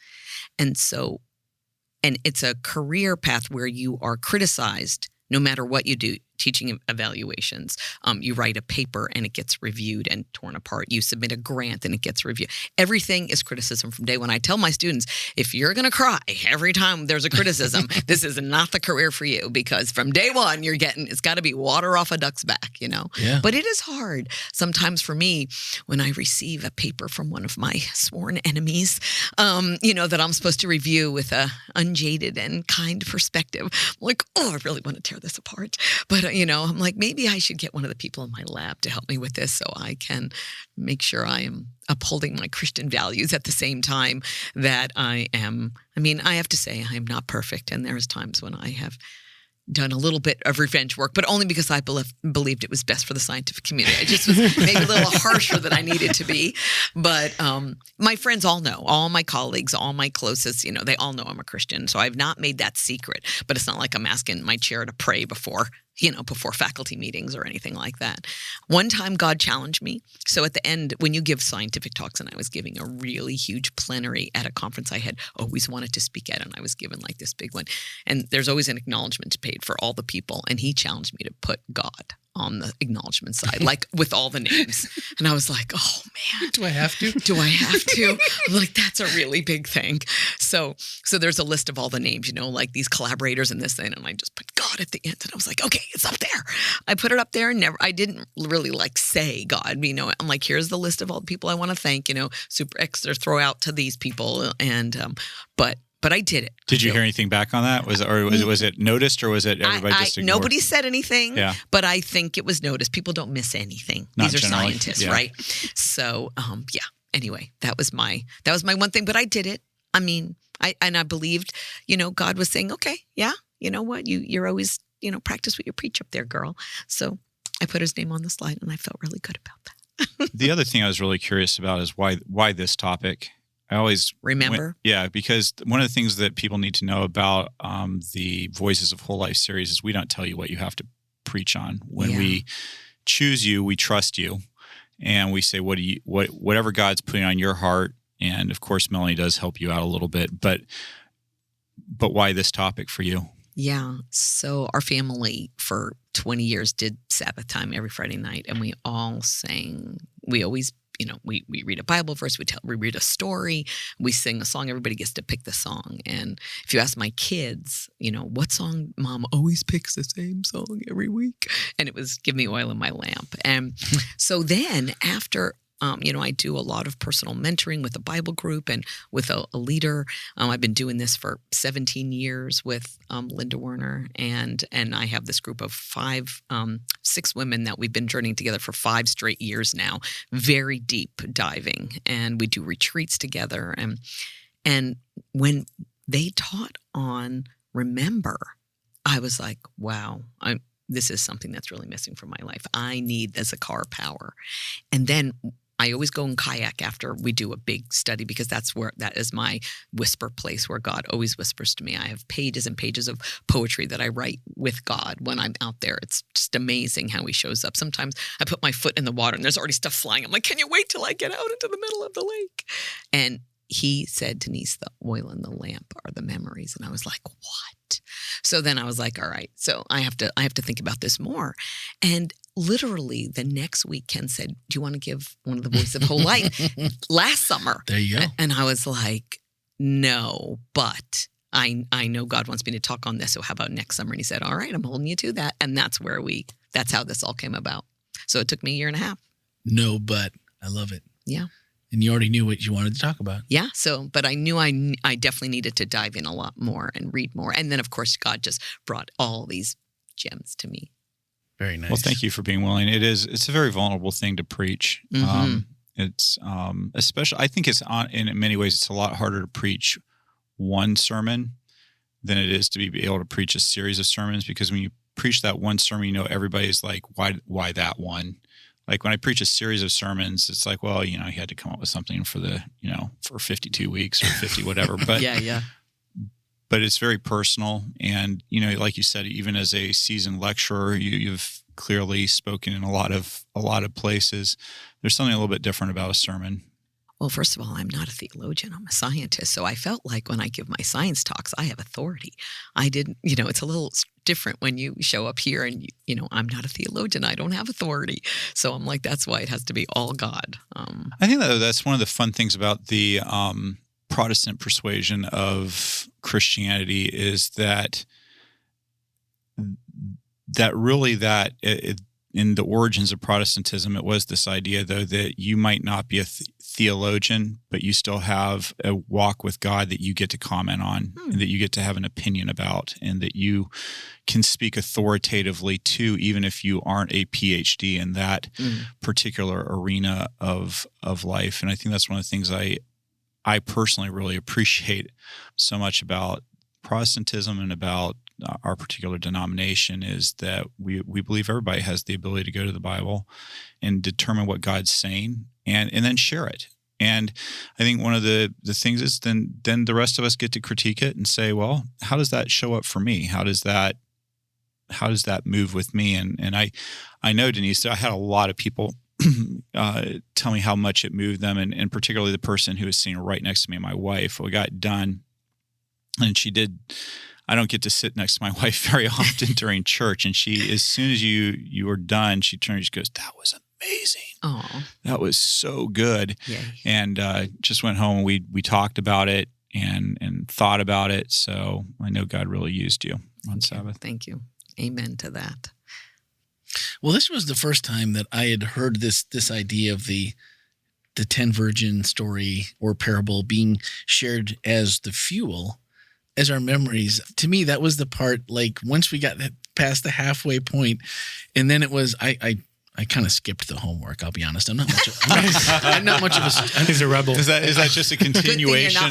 And it's a career path where you are criticized no matter what you do. Teaching evaluations, you write a paper and it gets reviewed and torn apart. You submit a grant and it gets reviewed. Everything is criticism from day one. I tell my students, if you're going to cry every time there's a criticism, this is not the career for you, because from day one it's got to be water off a duck's back, Yeah. But it is hard sometimes for me when I receive a paper from one of my sworn enemies, that I'm supposed to review with a unjaded and kind perspective. I'm like, oh, I really want to tear this apart. But I'm like, maybe I should get one of the people in my lab to help me with this so I can make sure I am upholding my Christian values at the same time that I am. I mean, I have to say I am not perfect. And there's times when I have done a little bit of revenge work, but only because I believed it was best for the scientific community. I just was maybe a little harsher than I needed to be. But my friends all know, all my colleagues, all my closest, they all know I'm a Christian. So I've not made that secret, but it's not like I'm asking my chair to pray before faculty meetings or anything like that. One time God challenged me. So at the end, when you give scientific talks, and I was giving a really huge plenary at a conference I had always wanted to speak at, and I was given like this big one. And there's always an acknowledgement paid for all the people. And he challenged me to put God on the acknowledgement side, like with all the names. And I was like, oh man. Do I have to? Do I have to? I'm like, that's a really big thing. So there's a list of all the names, like these collaborators and this thing. And I just put God at the end. And I was like, okay, it's up there. I put it up there and I didn't really say God, I'm like, here's the list of all the people I want to thank, super extra throw out to these people. And, but I did it. Did you hear anything back on that? Was it noticed, or was it everybody just ignored? Nobody said anything, yeah. But I think it was noticed. People don't miss anything. Not These are generally. scientists, Yeah. right? So, yeah. Anyway, that was my one thing, but I did it. I mean, I believed, God was saying, okay, yeah, you know what? You're always, practice what you preach up there, girl. So I put his name on the slide and I felt really good about that. The other thing I was really curious about is why this topic. I always remember. Because one of the things that people need to know about the Voices of WholeLife series is we don't tell you what you have to preach on. When we choose you, we trust you, and we say whatever God's putting on your heart. And of course, Melanie does help you out a little bit, but why this topic for you? Yeah. So our family for 20 years did Sabbath time every Friday night, and we all sang. We always we read a Bible verse, we read a story, we sing a song. Everybody gets to pick the song. And if you ask my kids, what song mom always picks the same song every week, and it was "Give Me Oil in My Lamp." And so then after. I do a lot of personal mentoring with a Bible group and with a leader. I've been doing this for 17 years with Linda Werner, and I have this group of 6 women that we've been journeying together for 5 straight years now, very deep diving, and we do retreats together. And when they taught on remember, I was like, wow, this is something that's really missing from my life. I need the Zakar power. And then I always go and kayak after we do a big study, because that is my whisper place where God always whispers to me. I have pages and pages of poetry that I write with God when I'm out there. It's just amazing how he shows up. Sometimes I put my foot in the water and there's already stuff flying. I'm like, can you wait till I get out into the middle of the lake? And he said, Denise, the oil in the lamp are the memories. And I was like, what? So then I was like, all right, so I have to think about this more. And literally the next week, Ken said, do you want to give one of the Voices of WholeLife last summer? There you go. And I was like, no, but I know God wants me to talk on this. So how about next summer? And he said, all right, I'm holding you to that. And that's how this all came about. So it took me a year and a half. No, but I love it. Yeah. And you already knew what you wanted to talk about. Yeah. So, but I knew I definitely needed to dive in a lot more and read more. And then, of course, God just brought all these gems to me. Very nice. Well, thank you for being willing. It's a very vulnerable thing to preach. Mm-hmm. It's especially, I think in many ways, it's a lot harder to preach one sermon than it is to be able to preach a series of sermons, because when you preach that one sermon, everybody's like, why that one? Like when I preach a series of sermons, it's like, well, he had to come up with something for for 52 weeks or 50, whatever. But yeah. But it's very personal. And, like you said, even as a seasoned lecturer, you've clearly spoken in a lot of places. There's something a little bit different about a sermon. Well, first of all, I'm not a theologian. I'm a scientist. So I felt like when I give my science talks, I have authority. I didn't, it's a little different when you show up here and, I'm not a theologian. I don't have authority. So I'm like, that's why it has to be all God. I think that's one of the fun things about the Protestant persuasion of Christianity is that in the origins of Protestantism, it was this idea, though, that you might not be a theologian, but you still have a walk with God that you get to comment on, and that you get to have an opinion about, and that you can speak authoritatively to, even if you aren't a PhD in that particular arena of life. And I think that's one of the things I personally really appreciate so much about Protestantism and about our particular denomination is that we believe everybody has the ability to go to the Bible and determine what God's saying and then share it. And I think one of the things is then the rest of us get to critique it and say, well, how does that show up for me? How does that move with me? And I know, Denise, I had a lot of people tell me how much it moved them, and particularly the person who was sitting right next to me, my wife. We got done, and she did. I don't get to sit next to my wife very often during church, and she, as soon as you were done, she turned and she goes, "That was amazing. Oh, that was so good." Yay. And just went home and we talked about it and thought about it. So I know God really used you on Sabbath. Thank you. Amen to that. Well, this was the first time that I had heard this idea of the 10 virgin story or parable being shared as the fuel, as our memories. To me, that was the part, like once we got past the halfway point, and then it was, I kind of skipped the homework. I'll be honest. I'm not much of a. He's a rebel. Is that just a continuation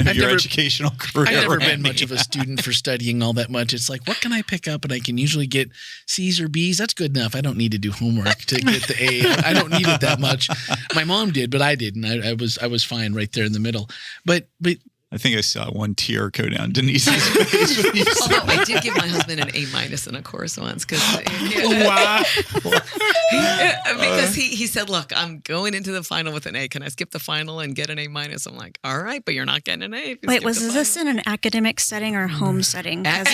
of your educational career? I've never been much of a student for studying all that much. It's like, what can I pick up? And I can usually get C's or B's. That's good enough. I don't need to do homework to get the A. I don't need it that much. My mom did, but I didn't. I was fine right there in the middle. But I think I saw one tear go down Denise's face when you said Although I did give my husband an A- in a course once because Wow. because he said, "Look, I'm going into the final with an A. Can I skip the final and get an A-?" I'm like, "All right, but you're not getting an A." if you Wait, skip was the this final." in an academic setting or home setting? 'Cause-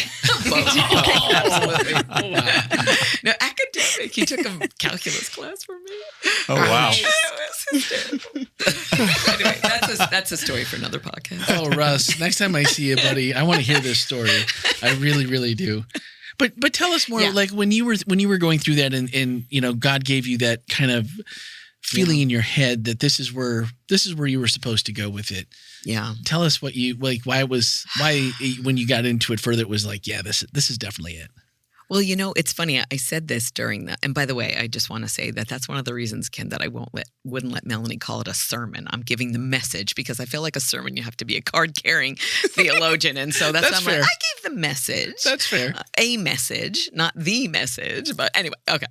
Both. Absolutely. No, academic. He took a calculus class for me. Oh, wow. It was hysterical. Anyway, that's a story for another podcast. Oh, Russ, next time I see you, buddy, I want to hear this story. I really, really do. But tell us more, Yeah. like when you were going through that and God gave you that kind of feeling in your head that this is where you were supposed to go with it. Yeah. Tell us what you like, why when you got into it further, it was like, yeah, this is definitely it. Well, it's funny. I said this during the, and by the way, I just want to say that that's one of the reasons, Ken, that I wouldn't let Melanie call it a sermon. I'm giving the message because I feel like a sermon, you have to be a card-carrying theologian. And so that's why I'm fair. like, I gave the message. That's fair. A message, not the message. But anyway, okay.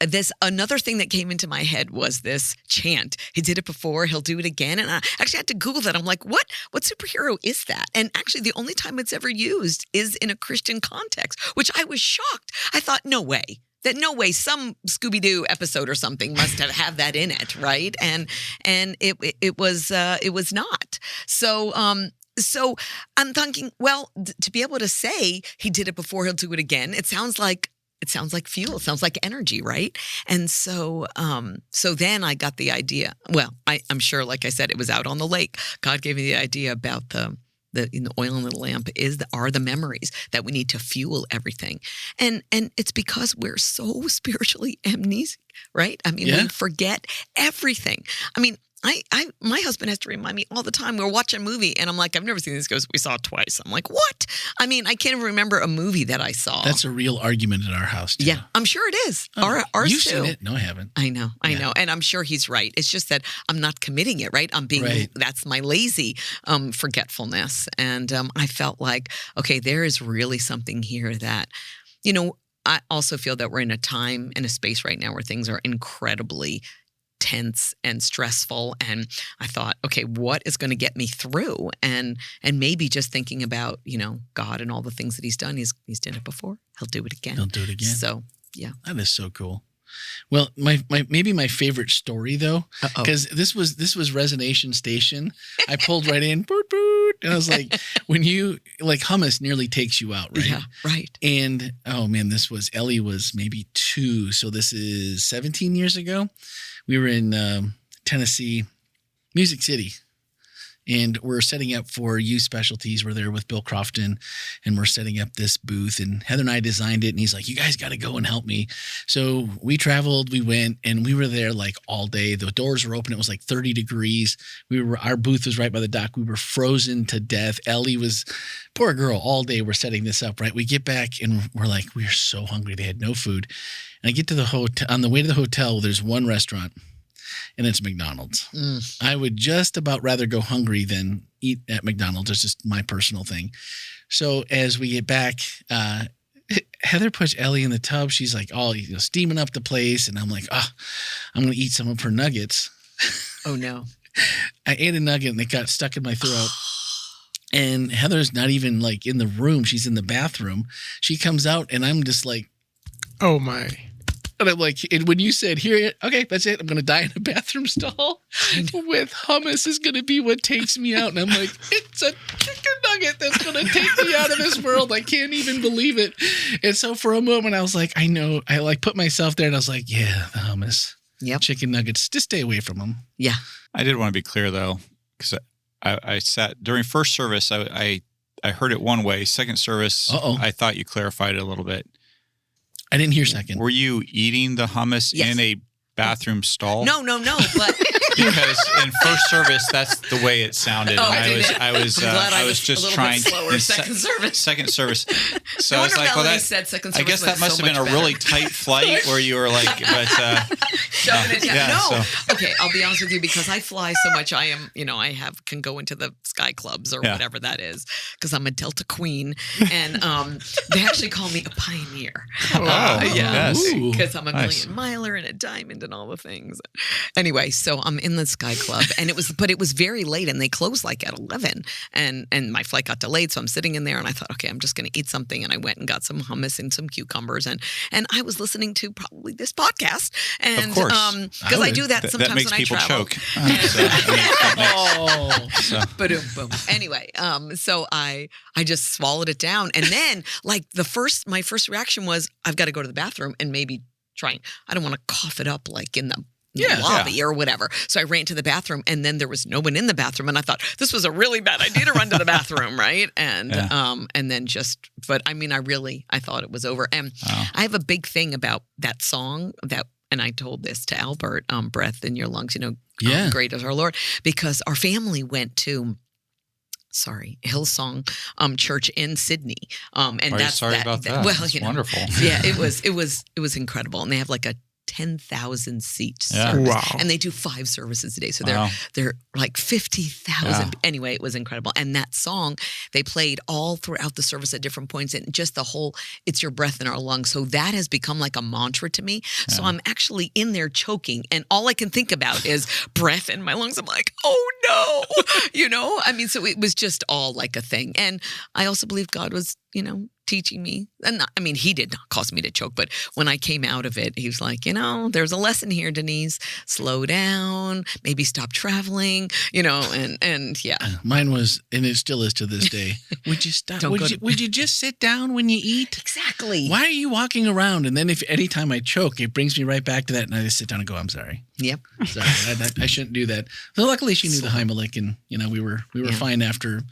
This another thing that came into my head was this chant. He did it before, he'll do it again. And I actually had to Google that. I'm like, what superhero is that? And actually the only time it's ever used is in a Christian context, which I was shocked. I thought, no way, some Scooby-Doo episode or something must have that in it, right? And it was not. So I'm thinking, well, to be able to say he did it before, he'll do it again, it sounds like fuel. It sounds like energy, right? And so then I got the idea. Well, I'm sure, like I said, it was out on the lake. God gave me the idea about the oil in the lamp are the memories that we need to fuel everything. And it's because we're so spiritually amnesic, right? I mean, we forget everything. I mean, my husband has to remind me all the time. We're watching a movie and I'm like, I've never seen this. He goes, we saw it twice. I'm like, what? I mean, I can't even remember a movie that I saw. That's a real argument in our house, too. Yeah, I'm sure it is. Oh, Ours you've too. seen it? No, I haven't. I know. And I'm sure he's right. It's just that I'm not committing it, right? I'm being, Right. That's my lazy forgetfulness. And I felt like, okay, there is really something here that, I also feel that we're in a time and a space right now where things are incredibly tense and stressful. And I thought, okay, what is going to get me through? And maybe just thinking about, God and all the things that he's done. He's done it before. He'll do it again. He'll do it again. So, yeah. That is so cool. Well, maybe my favorite story though, because this was Resonation Station. I pulled right in, boot, boot, and I was like, when you like hummus nearly takes you out, right? Yeah, right. And oh man, Ellie was maybe 2, so this is 17 years ago. We were in Tennessee, Music City. And we're setting up for Youth Specialties. We're there with Bill Crofton, and we're setting up this booth. And Heather and I designed it, and he's like, you guys got to go and help me. So we traveled, we went, and we were there like all day. The doors were open. It was like 30 degrees. Our booth was right by the dock. We were frozen to death. Ellie was, poor girl, all day we're setting this up, right? We get back, and we're like, we're so hungry. They had no food. And I get to the hotel. On the way to the hotel, there's one restaurant. And it's McDonald's. I would just about rather go hungry than eat at McDonald's. It's just my personal thing. So as we get back, Heather puts Ellie in the tub. She's like, steaming up the place. And I'm like, I'm going to eat some of her nuggets. Oh, no. I ate a nugget and it got stuck in my throat. And Heather's not even like in the room. She's in the bathroom. She comes out and I'm just like, oh my. And I'm like, and when you said, here, okay, that's it. I'm going to die in a bathroom stall with hummus is going to be what takes me out. And I'm like, it's a chicken nugget that's going to take me out of this world. I can't even believe it. And so for a moment, I was like, I know. I like put myself there and I was like, yeah, the hummus. Yep. Chicken nuggets. Just stay away from them. Yeah. I did want to be clear, though, because I sat during first service, I heard it one way. Second service, I thought you clarified it a little bit. I didn't hear second. Were you eating the hummus in a bathroom stall? No, but because in first service, that's the way it sounded. Oh, and I was just trying. Slower. Second service. Second service. So no I was like, well, said second service. I guess that must so have been a really tight flight where you were like, shoving it down. Yeah, no. so. Okay, I'll be honest with you because I fly so much. I am, can go into the sky clubs or whatever that is because I'm a Delta Queen, and they actually call me a pioneer. Wow. Yeah, yes. because I'm a million miler and a diamond and all the things. Anyway, so I'm in in the Sky Club, and it was very late, and they closed like at 11, and my flight got delayed, so I'm sitting in there, and I thought, okay, I'm just going to eat something, and I went and got some hummus and some cucumbers, and I was listening to probably this podcast, and Of course. because I do that sometimes that makes when people I travel. choke. Boom, boom. Anyway, so I just swallowed it down, and then like my first reaction was, I've got to go to the bathroom and maybe I don't want to cough it up like in the lobby or whatever. So I ran to the bathroom, and then there was no one in the bathroom, and I thought this was a really bad idea to run to the bathroom, right? And and then but I mean, I thought it was over. And I have a big thing about that song and I told this to Albert, breath in your lungs, great is our Lord, because our family went to Hillsong Church in Sydney. And that's sorry about that. Well, That's wonderful. Yeah, it was incredible. And they have like a 10,000 seat service. Wow. And they do 5 services a day. So they're like 50,000. Yeah. Anyway, it was incredible. And that song, they played all throughout the service at different points, and just the whole, it's your breath in our lungs. So that has become like a mantra to me. Yeah. So I'm actually in there choking, and all I can think about is breath in my lungs. I'm like, oh no, I mean, so it was just all like a thing. And I also believe God was, teaching me. And he did not cause me to choke, but when I came out of it, he was like, there's a lesson here, Denise. Slow down, maybe stop traveling, and yeah. Mine was, and it still is to this day. Would you stop? Would you just sit down when you eat? Exactly. Why are you walking around? And then anytime I choke, it brings me right back to that, and I just sit down and go, I'm sorry. Yep. Sorry, I shouldn't do that. So luckily she knew the Heimlich, and we were fine after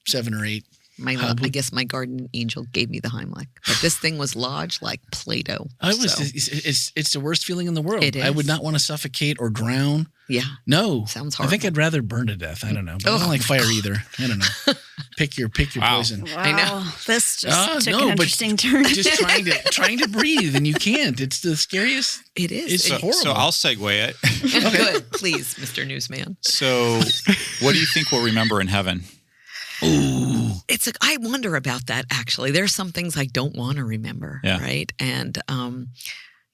7 or 8. I guess my guardian angel gave me the Heimlich, but this thing was lodged like Play-Doh. It's the worst feeling in the world. It is. I would not want to suffocate or drown. Yeah. No. Sounds horrible. I think I'd rather burn to death. I don't know. But I don't like fire either. I don't know. Pick your poison. Wow. I know. This just took an interesting turn. Just trying to breathe, and you can't. It's the scariest. It is. It's horrible. So I'll segue it. Okay. Good. Please, Mr. Newsman. So what do you think we'll remember in heaven? Ooh. I wonder about that, actually. There's some things I don't want to remember, right? And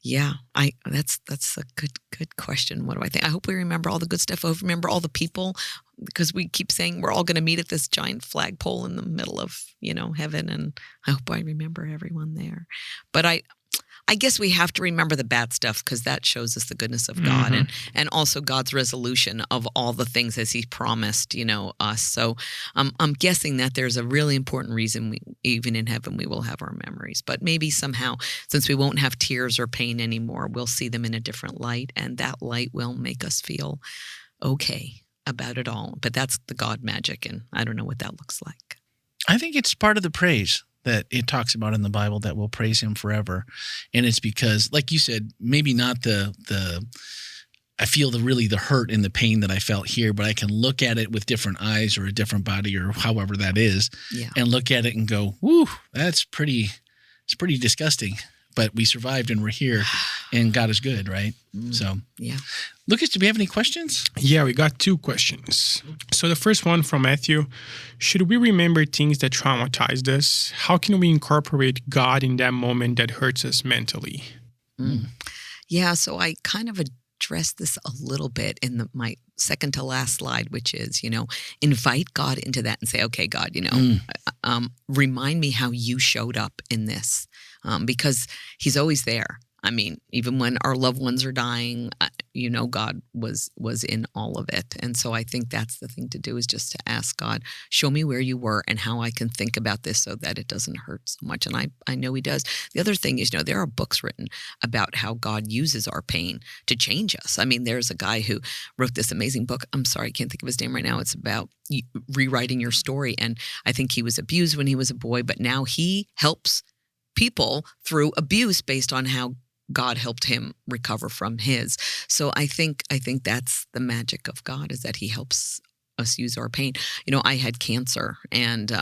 that's a good question. What do I think? I hope we remember all the good stuff. I hope we remember all the people, because we keep saying we're all going to meet at this giant flagpole in the middle of, heaven, and I hope I remember everyone there. But I guess we have to remember the bad stuff, because that shows us the goodness of God, and also God's resolution of all the things as He promised, us. So I'm guessing that there's a really important reason even in heaven we will have our memories. But maybe somehow, since we won't have tears or pain anymore, we'll see them in a different light, and that light will make us feel okay about it all. But that's the God magic, and I don't know what that looks like. I think it's part of the praise that it talks about in the Bible, that we'll praise Him forever. And it's because, like you said, maybe not I feel the hurt and the pain that I felt here, but I can look at it with different eyes or a different body or however that is, and look at it and go, whoo, it's pretty disgusting. But we survived and we're here, and God is good, right? So, Lucas, do we have any questions? Yeah, we got 2 questions. So the first one from Matthew: should we remember things that traumatized us? How can we incorporate God in that moment that hurts us mentally? Yeah, so I kind of addressed this a little bit in my second to last slide, which is, invite God into that and say, okay, God, remind me how you showed up in this. Because He's always there. I mean, even when our loved ones are dying, God was in all of it. And so I think that's the thing to do, is just to ask God, show me where you were and how I can think about this so that it doesn't hurt so much. And I know He does. The other thing is, there are books written about how God uses our pain to change us. I mean, there's a guy who wrote this amazing book. I'm sorry, I can't think of his name right now. It's about rewriting your story. And I think he was abused when he was a boy, but now he helps people through abuse based on how God helped him recover from his. So I think that's the magic of God, is that He helps us use our pain. I had cancer, and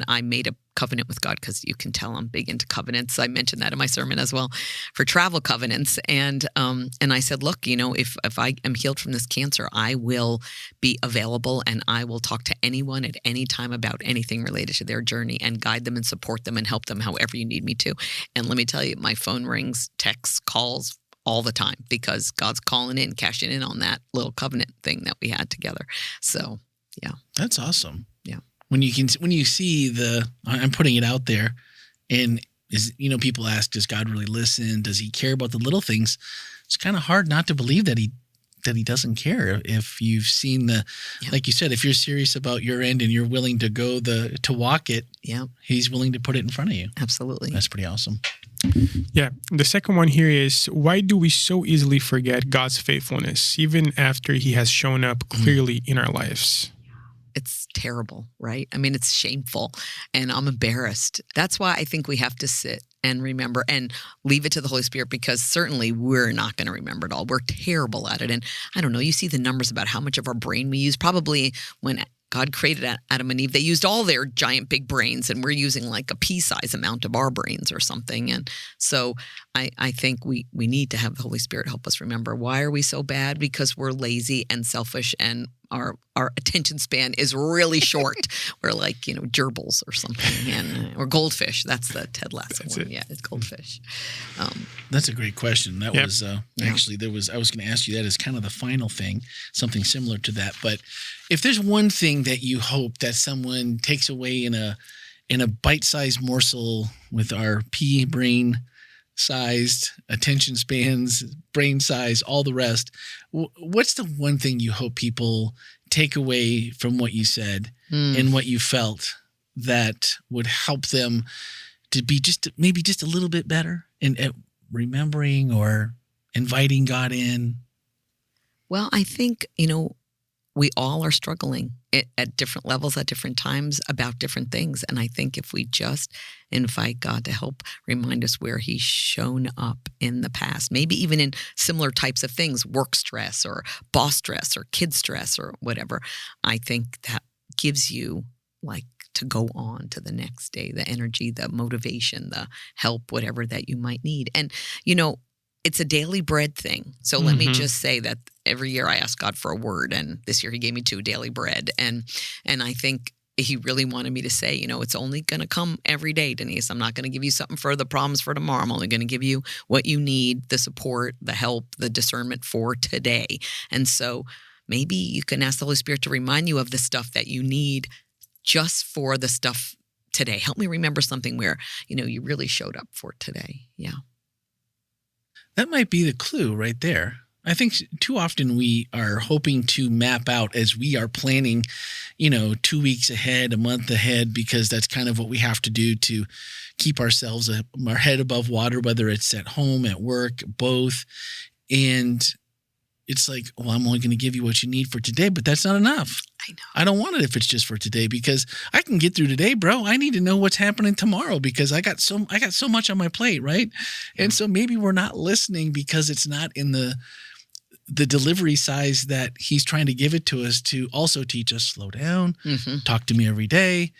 I made a covenant with God, because you can tell I'm big into covenants. I mentioned that in my sermon as well, for travel covenants. And I said, look, if I am healed from this cancer, I will be available, and I will talk to anyone at any time about anything related to their journey, and guide them and support them and help them however you need me to. And let me tell you, my phone rings, texts, calls, all the time because God's calling in, cashing in on that little covenant thing that we had together. So, yeah. That's awesome. Yeah. When you see I'm putting it out there, and people ask, does God really listen? Does he care about the little things? It's kind of hard not to believe that he doesn't care. If you've seen like you said, if you're serious about your end and you're willing to go to walk it, he's willing to put it in front of you. Absolutely. That's pretty awesome. Yeah. The second one here is, why do we so easily forget God's faithfulness, even after he has shown up clearly in our lives? It's terrible, right? I mean, it's shameful, and I'm embarrassed. That's why I think we have to sit and remember and leave it to the Holy Spirit, because certainly we're not going to remember it all. We're terrible at it. And I don't know, you see the numbers about how much of our brain we use. Probably when God created Adam and Eve, they used all their giant big brains, and we're using like a pea-size amount of our brains or something. And so I think we need to have the Holy Spirit help us remember, why are we so bad? Because we're lazy and selfish, and our attention span is really short. We're like, gerbils or something, or goldfish. That's the Ted Lasso one. Yeah, it's goldfish. That's a great question. That was actually, I was going to ask you that as kind of the final thing, something similar to that. But if there's one thing that you hope that someone takes away in a bite-sized morsel with our pea brain sized attention spans, brain size, all the rest, what's the one thing you hope people take away from what you said and what you felt that would help them to be maybe just a little bit better in remembering or inviting God in? Well, I think, we all are struggling at different levels at different times about different things. And I think if we just invite God to help remind us where he's shown up in the past, maybe even in similar types of things, work stress or boss stress or kid stress or whatever, I think that gives you to go on to the next day, the energy, the motivation, the help, whatever that you might need. And, it's a daily bread thing. So let me just say that every year I ask God for a word, and this year he gave me 2 daily bread. And I think he really wanted me to say, it's only going to come every day, Denise. I'm not going to give you something for the problems for tomorrow. I'm only going to give you what you need, the support, the help, the discernment for today. And so maybe you can ask the Holy Spirit to remind you of the stuff that you need just for the stuff today. Help me remember something where, you really showed up for today. Yeah. That might be the clue right there. I think too often we are hoping to map out as we are planning, 2 weeks ahead, a month ahead, because that's kind of what we have to do to keep our head above water, whether it's at home, at work, both. And it's like, well, I'm only going to give you what you need for today, but that's not enough. I know. I don't want it if it's just for today, because I can get through today, bro. I need to know what's happening tomorrow, because I got so much on my plate, right? And so maybe we're not listening because it's not in the delivery size that he's trying to give it to us, to also teach us, slow down, talk to me every day.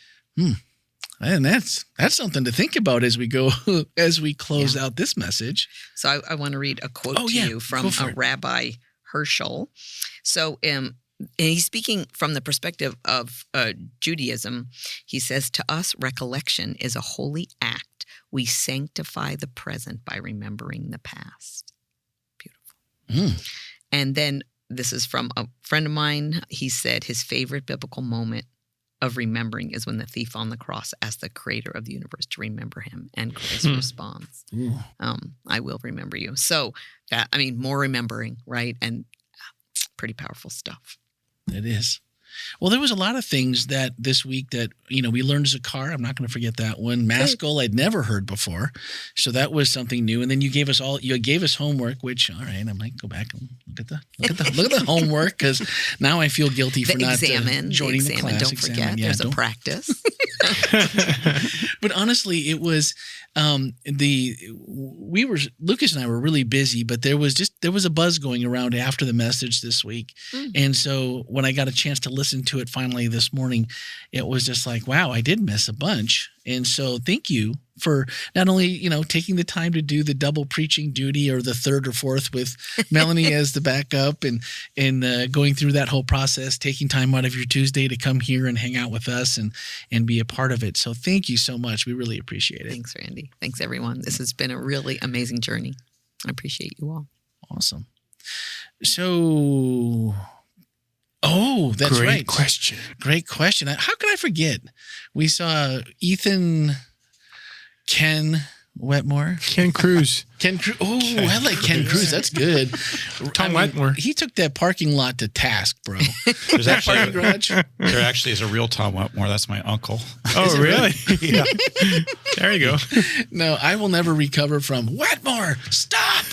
And that's something to think about as we go, as we close out this message. So I want to read a quote to you from Rabbi Herschel. So and he's speaking from the perspective of Judaism. He says, to us, recollection is a holy act. We sanctify the present by remembering the past. Beautiful. And then this is from a friend of mine. He said his favorite biblical moment of remembering is when the thief on the cross asked the creator of the universe to remember him, and Christ responds, I will remember you. So more remembering, right? And pretty powerful stuff. It is. Well, there was a lot of things that this week that, we learned as a car. I'm not going to forget that one. Maskell I'd never heard before. So that was something new. And then you gave us homework, which, all right, I might go back and look at the homework, because now I feel guilty for not joining the class. Don't forget, there's a practice. But honestly, it was Lucas and I were really busy, but there was a buzz going around after the message this week. And so when I got a chance to listen to it finally this morning, it was just like, wow, I did miss a bunch. And so thank you for not only, taking the time to do the double preaching duty, or the third or fourth with Melanie as the backup, and going through that whole process, taking time out of your Tuesday to come here and hang out with us and be a part of it. So thank you so much. We really appreciate it. Thanks, Randy. Thanks, everyone. This has been a really amazing journey. I appreciate you all. Awesome. So, that's right. Great question. Great question. How could I forget? We saw Ken Wetmore. Ken Cruz. Ken Cruz. Oh, I like Ken Cruz. That's good. Tom Wetmore. He took that parking lot to task, bro. There's actually Parking garage. there actually is a real Tom Wetmore. That's my uncle. Oh, really? Yeah. There you go. No, I will never recover from Wetmore. Stop.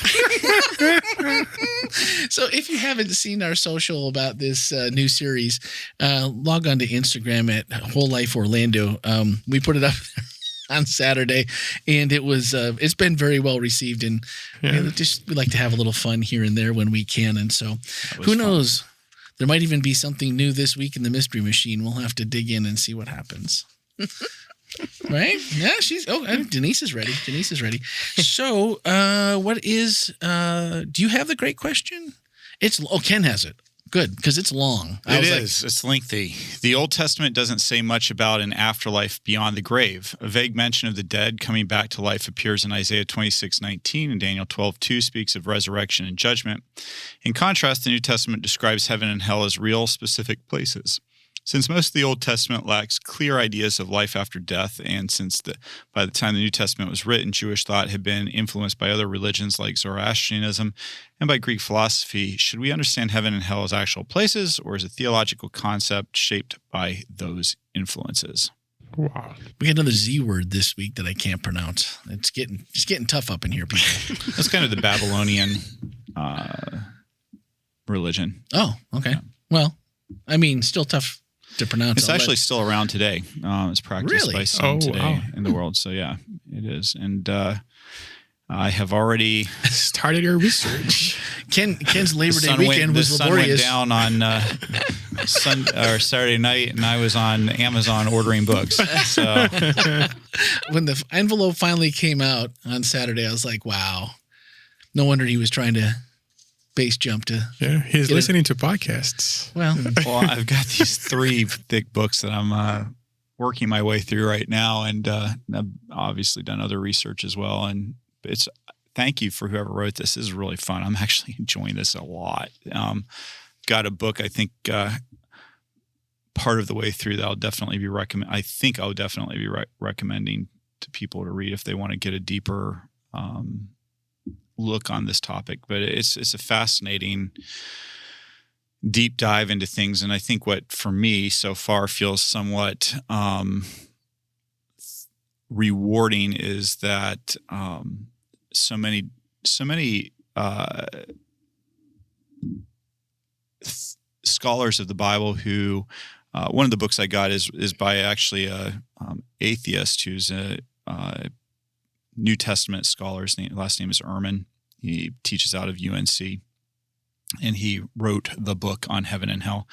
So if you haven't seen our social about this new series, log on to Instagram at WholeLife Orlando. We put it up on Saturday, and it's been very well received, and we like to have a little fun here and there when we can. And so who knows, there might even be something new this week in the Mystery Machine. We'll have to dig in and see what happens. Right? Yeah, Denise is ready. So do you have the great question? Ken has it. Good, because it's long. It's lengthy. The Old Testament doesn't say much about an afterlife beyond the grave. A vague mention of the dead coming back to life appears in Isaiah 26:19, and Daniel 12:2 speaks of resurrection and judgment. In contrast, the New Testament describes heaven and hell as real, specific places. Since most of the Old Testament lacks clear ideas of life after death, and since by the time the New Testament was written, Jewish thought had been influenced by other religions like Zoroastrianism and by Greek philosophy, should we understand heaven and hell as actual places, or as a theological concept shaped by those influences? Wow. We got another Z word this week that I can't pronounce. It's getting tough up in here, people. That's kind of the Babylonian religion. Oh, okay. Well, I mean, still tough to pronounce. It's actually still around today. It's practiced by some today in the world. So yeah, it is. And I have already started your research. Ken's Labor Day weekend was laborious. The sun went down on Saturday night, and I was on Amazon ordering books. So when the envelope finally came out on Saturday, I was like, wow. No wonder he was trying to base jump to. Yeah, he's listening to podcasts. Well, I've got these 3 thick books that I'm working my way through right now, and I've obviously done other research as well. And thank you for whoever wrote this. This is really fun. I'm actually enjoying this a lot. Got a book I think part of the way through that I'll definitely be recommending to people to read if they want to get a deeper look on this topic. But it's a fascinating deep dive into things, and I think what for me so far feels somewhat rewarding is that so many scholars of the Bible who one of the books I got is by actually a atheist who's a New Testament scholar. His last name is Ehrman. He teaches out of UNC, and he wrote the book on heaven and hell.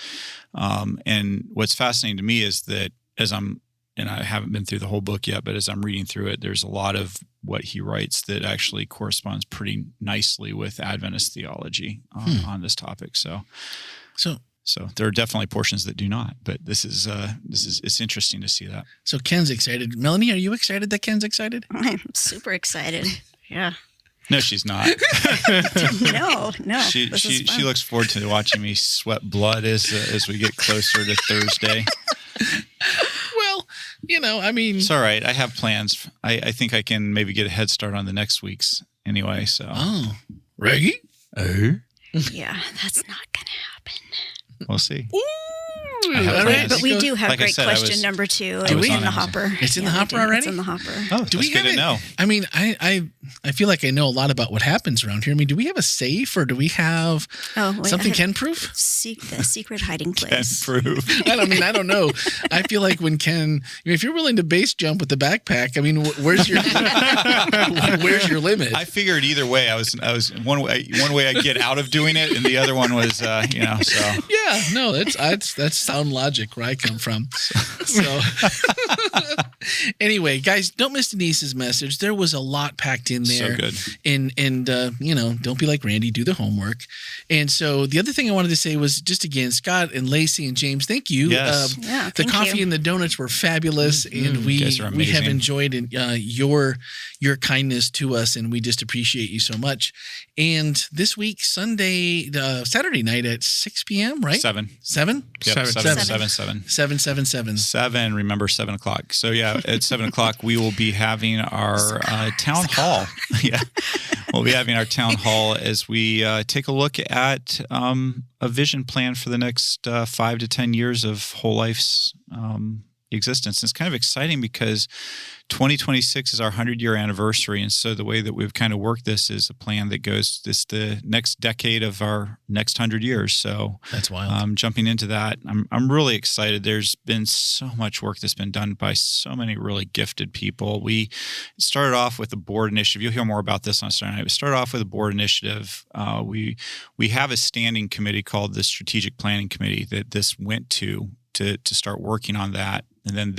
And what's fascinating to me is that and I haven't been through the whole book yet, but as I'm reading through it, there's a lot of what he writes that actually corresponds pretty nicely with Adventist theology on this topic. So there are definitely portions that do not, but it's interesting to see that. So Ken's excited. Melanie, are you excited that Ken's excited? I'm super excited. Yeah. No, she's not. No. She looks forward to watching me sweat blood as we get closer to Thursday. Well, I mean, it's all right. I have plans. I think I can maybe get a head start on the next week's anyway. So, Reggie? Yeah, that's not gonna happen. We'll see. But we do have great question number 2. It's in the hopper. It's in the hopper already? It's in the hopper. Oh, do we know? I mean, I feel like I know a lot about what happens around here. I mean, do we have a safe or do we have something Ken-proof? The secret hiding place. Ken-proof. I don't know. I feel like when Ken, if you're willing to base jump with the backpack, I mean, where's your limit? I figured either way. I was one way I get out of doing it, and the other one was so. Yeah, no, that's sound logic where I come from. So Anyway, guys, don't miss Denise's message. There was a lot packed in there. So good. And don't be like Randy, do the homework. And so the other thing I wanted to say was just again, Scott and Lacey and James, thank you. Yes. The coffee and the donuts were fabulous, and we have enjoyed your kindness to us, and we just appreciate you so much. And this week, Saturday night at 6 p.m., right? 7. 7? Yep, 7. 7, remember 7 o'clock. So yeah, at 7 o'clock, we will be having our town hall. Yeah, we'll be having our town hall as we take a look at a vision plan for the next 5 to 10 years of WholeLife's existence. And it's kind of exciting because 2026 is our 100-year anniversary. And so the way that we've kind of worked this is a plan that goes the next decade of our next 100 years. So that's wild. Jumping into that, I'm really excited. There's been so much work that's been done by so many really gifted people. We started off with a board initiative. You'll hear more about this on Saturday night. We started off with a board initiative. We have a standing committee called the Strategic Planning Committee that this went to start working on that. And then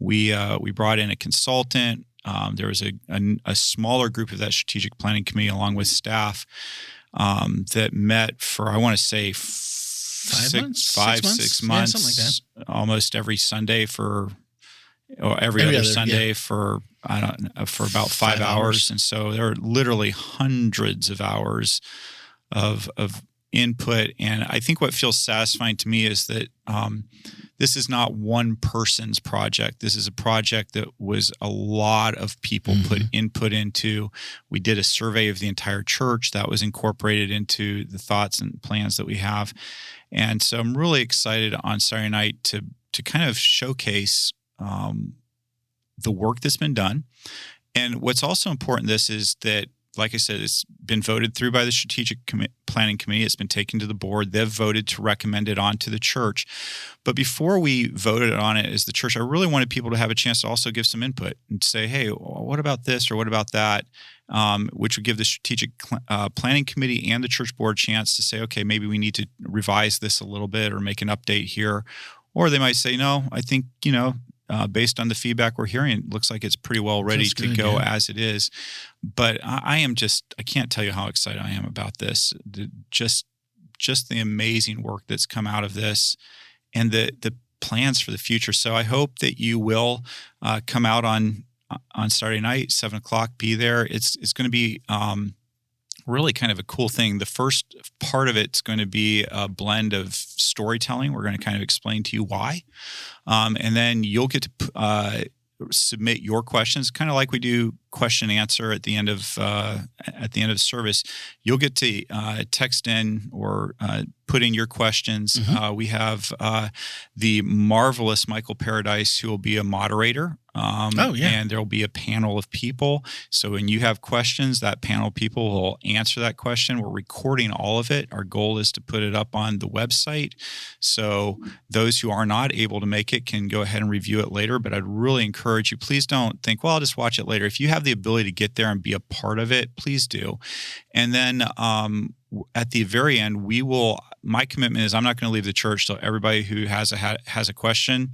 we brought in a consultant. There was a smaller group of that strategic planning committee along with staff that met for, I want to say, 6 months, yeah, something like that. Almost every Sunday or every other Sunday for about 5 hours. And so there are literally hundreds of hours of input. And I think what feels satisfying to me is that this is not one person's project. This is a project that was a lot of people put input into. We did a survey of the entire church that was incorporated into the thoughts and plans that we have. And so I'm really excited on Saturday night to kind of showcase the work that's been done. And what's also important in this is that, like I said, it's been voted through by the Strategic Planning Committee. It's been taken to the board. They've voted to recommend it on to the church. But before we voted on it as the church, I really wanted people to have a chance to also give some input and say, hey, what about this or what about that? Which would give the Strategic Planning Committee and the church board a chance to say, okay, maybe we need to revise this a little bit or make an update here. Or they might say, no, I think, based on the feedback we're hearing, it looks like it's pretty well ready to go as it is. But I can't tell you how excited I am about this. Just the amazing work that's come out of this and the plans for the future. So I hope that you will come out on Saturday night, 7 o'clock, be there. It's going to be really kind of a cool thing. The first part of it's going to be a blend of storytelling. We're going to kind of explain to you why. And then you'll get to submit your questions, kind of like we do question and answer at the end of the service. You'll get to text in or put in your questions. We have the marvelous Michael Paradise, who will be a moderator. And there'll be a panel of people. So when you have questions, that panel of people will answer that question. We're recording all of it. Our goal is to put it up on the website. So those who are not able to make it can go ahead and review it later. But I'd really encourage you, please don't think, well, I'll just watch it later. If you have the ability to get there and be a part of it, please do. And then at the very end, my commitment is I'm not going to leave the church till everybody who has a question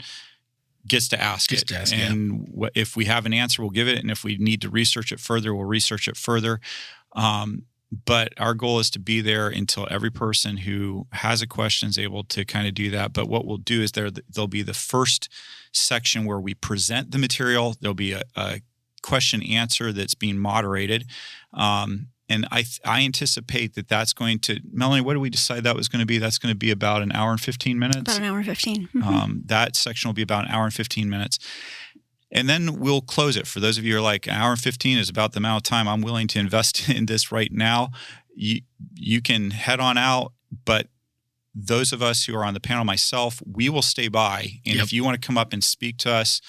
gets to ask it. And if we have an answer, we'll give it. And if we need to research it further, we'll research it further. But our goal is to be there until every person who has a question is able to kind of do that. But what we'll do is there'll be the first section where we present the material. There'll be a question answer that's being moderated. And I anticipate that's going to, Melanie, what did we decide that was going to be? That's going to be about an hour and 15 minutes. About an hour and 15. That section will be about an hour and 15 minutes. And then we'll close it. For those of you who are like, an hour and 15 is about the amount of time I'm willing to invest in this right now. You can head on out, but those of us who are on the panel, myself, we will stay by. And if you want to come up and speak to us,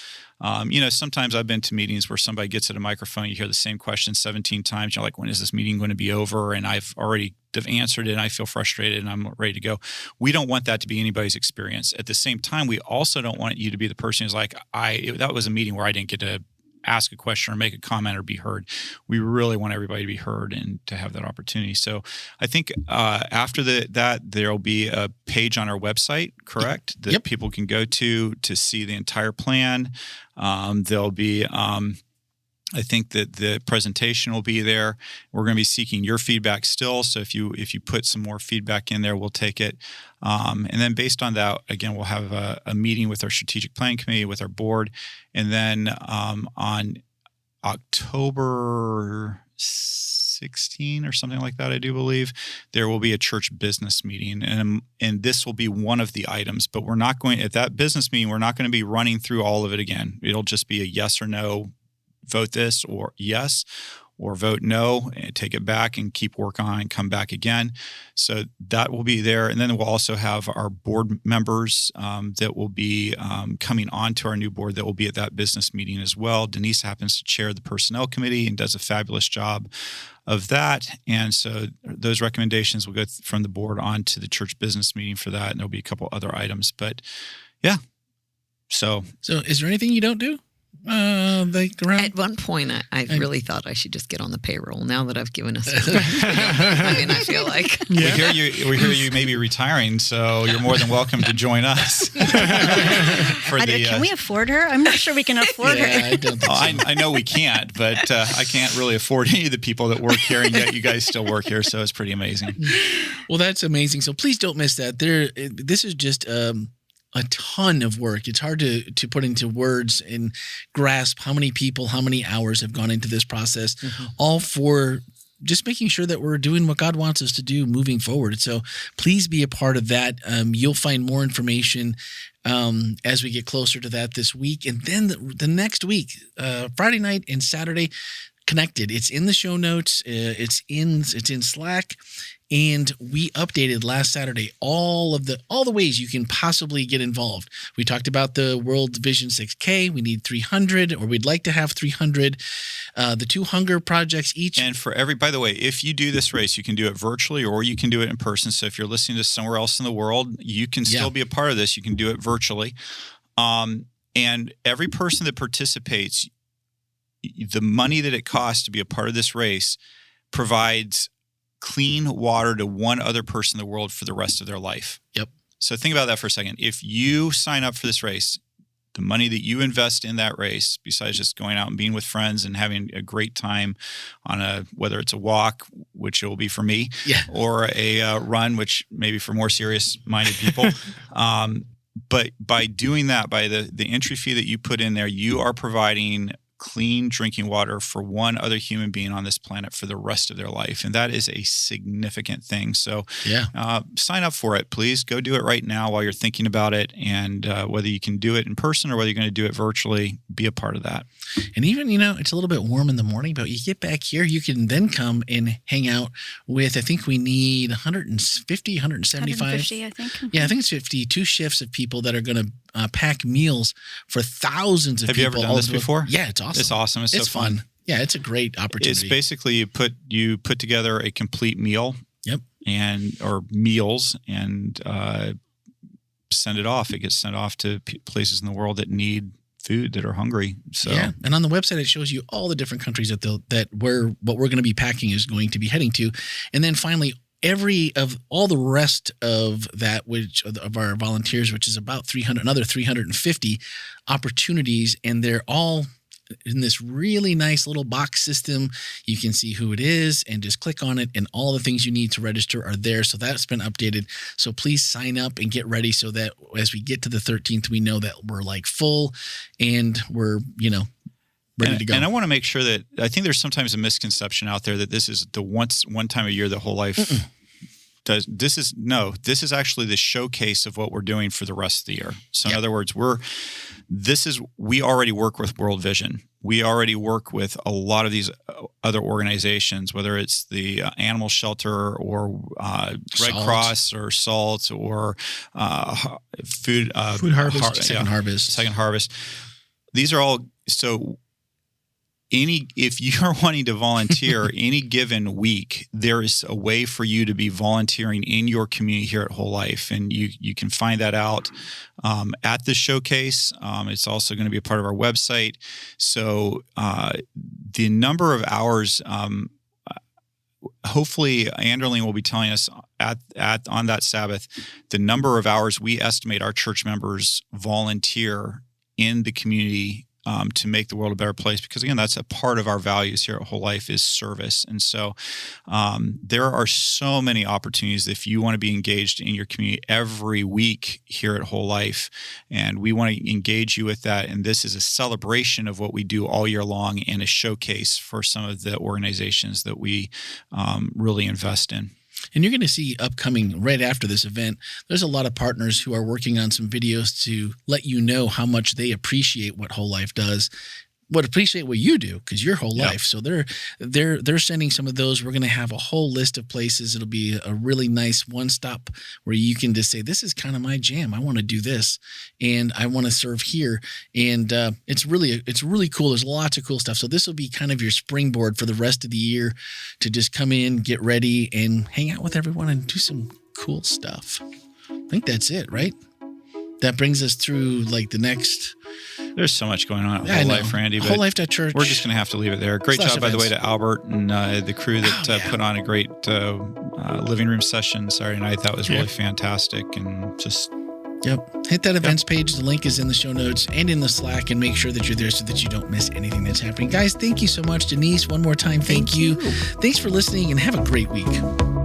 sometimes I've been to meetings where somebody gets at a microphone, you hear the same question 17 times. You're like, when is this meeting going to be over? And I've already answered it and I feel frustrated and I'm ready to go. We don't want that to be anybody's experience. At the same time, we also don't want you to be the person who's like, that was a meeting where I didn't get to ask a question or make a comment or be heard. We really want everybody to be heard and to have that opportunity. So I think after that, there'll be a page on our website, correct? That people can go to see the entire plan. There'll be I think that the presentation will be there. We're going to be seeking your feedback still. So if you put some more feedback in there, we'll take it. And then based on that, again, we'll have a meeting with our strategic planning committee, with our board. And then on October 16 or something like that, I do believe, there will be a church business meeting. And this will be one of the items. But we're not going, at that business meeting, we're not going to be running through all of it again. It'll just be a yes or no. Vote this or yes, or vote no, and take it back and keep working on it and come back again. So that will be there. And then we'll also have our board members that will be coming on to our new board that will be at that business meeting as well. Denise happens to chair the personnel committee and does a fabulous job of that. And so those recommendations will go from the board on to the church business meeting for that. And there'll be a couple other items. But yeah. So is there anything you don't do? At one point, I really thought I should just get on the payroll. Now that I've given us, I feel like we hear you may be retiring, so you're more than welcome to join us. Can we afford her? I'm not sure we can afford her. I don't think so. I know we can't, but I can't really afford any of the people that work here, and yet you guys still work here, so it's pretty amazing. Well, that's amazing. So please don't miss that. This is just a ton of work. It's hard to put into words and grasp how many people, how many hours have gone into this process, all for just making sure that we're doing what God wants us to do moving forward. So please be a part of that. You'll find more information as we get closer to that this week. And then the next week, Friday night and Saturday, Connected. It's in the show notes. It's in Slack. And we updated last Saturday all the ways you can possibly get involved. We talked about the World Vision 6K. We need 300, or we'd like to have 300. The 2 hunger projects each. And by the way, if you do this race, you can do it virtually or you can do it in person. So if you're listening to somewhere else in the world, you can still be a part of this. You can do it virtually. And every person that participates, the money that it costs to be a part of this race provides clean water to one other person in the world for the rest of their life. Yep. So think about that for a second. If you sign up for this race, the money that you invest in that race, besides just going out and being with friends and having a great time on whether it's a walk, which it will be for me, or a run, which maybe for more serious-minded people. But by doing that, by the entry fee that you put in there, you are providing clean drinking water for one other human being on this planet for the rest of their life. And that is a significant thing. So sign up for it, please. Go do it right now while you're thinking about it. And whether you can do it in person or whether you're going to do it virtually, be a part of that. And even, it's a little bit warm in the morning, but you get back here, you can then come and hang out with, I think we need 150, 175. 150, I think. Yeah, I think it's 52 shifts of people that are going to pack meals for thousands of people. Have you ever done this before? Yeah, it's awesome. It's awesome. It's so fun. Yeah, it's a great opportunity. It's basically you put together a complete meal. Yep. Or meals and send it off. It gets sent off to places in the world that need food, that are hungry. So and on the website it shows you all the different countries what we're going to be packing is going to be heading to, and then finally all the rest of that, which of our volunteers, which is about 350 opportunities, and they're all in this really nice little box system. You can see who it is and just click on it, and all the things you need to register are there. So that's been updated. So please sign up and get ready so that as we get to the 13th, we know that we're full and we're, ready to go. And I want to make sure that I think there's sometimes a misconception out there that this is the one time a year that Whole Life does. This is actually the showcase of what we're doing for the rest of the year. So in other words, we already work with World Vision. We already work with a lot of these other organizations, whether it's the animal shelter or Red Cross or SALT or food harvest, Second Harvest. Second Harvest. These are all if you're wanting to volunteer any given week, there is a way for you to be volunteering in your community here at Whole Life. And you can find that out at the showcase. It's also going to be a part of our website. So the number of hours, hopefully Anderline will be telling us on that Sabbath, the number of hours we estimate our church members volunteer in the community to make the world a better place, because again, that's a part of our values here at Whole Life is service. And so there are so many opportunities if you want to be engaged in your community every week here at Whole Life, and we want to engage you with that. And this is a celebration of what we do all year long and a showcase for some of the organizations that we really invest in. And you're going to see upcoming right after this event, there's a lot of partners who are working on some videos to let you know how much they appreciate what Whole Life does, appreciate what you do, because you're Whole Life. So they're sending some of those. We're going to have a whole list of places. It'll be a really nice one-stop where you can just say, this is kind of my jam. I want to do this, and I want to serve here. And it's really cool. There's lots of cool stuff. So this will be kind of your springboard for the rest of the year to just come in, get ready, and hang out with everyone and do some cool stuff. I think that's it, right? That brings us through like the next. There's so much going on at Whole Life, Randy. But WholeLife.church. We're just going to have to leave it there. Great job, by the way, to Albert and the crew that put on a great living room session Saturday night. That was really fantastic, and just. Yep. Hit that events page. The link is in the show notes and in the Slack, and make sure that you're there so that you don't miss anything that's happening. Guys, thank you so much. Denise, one more time, thank you. Thanks for listening, and have a great week.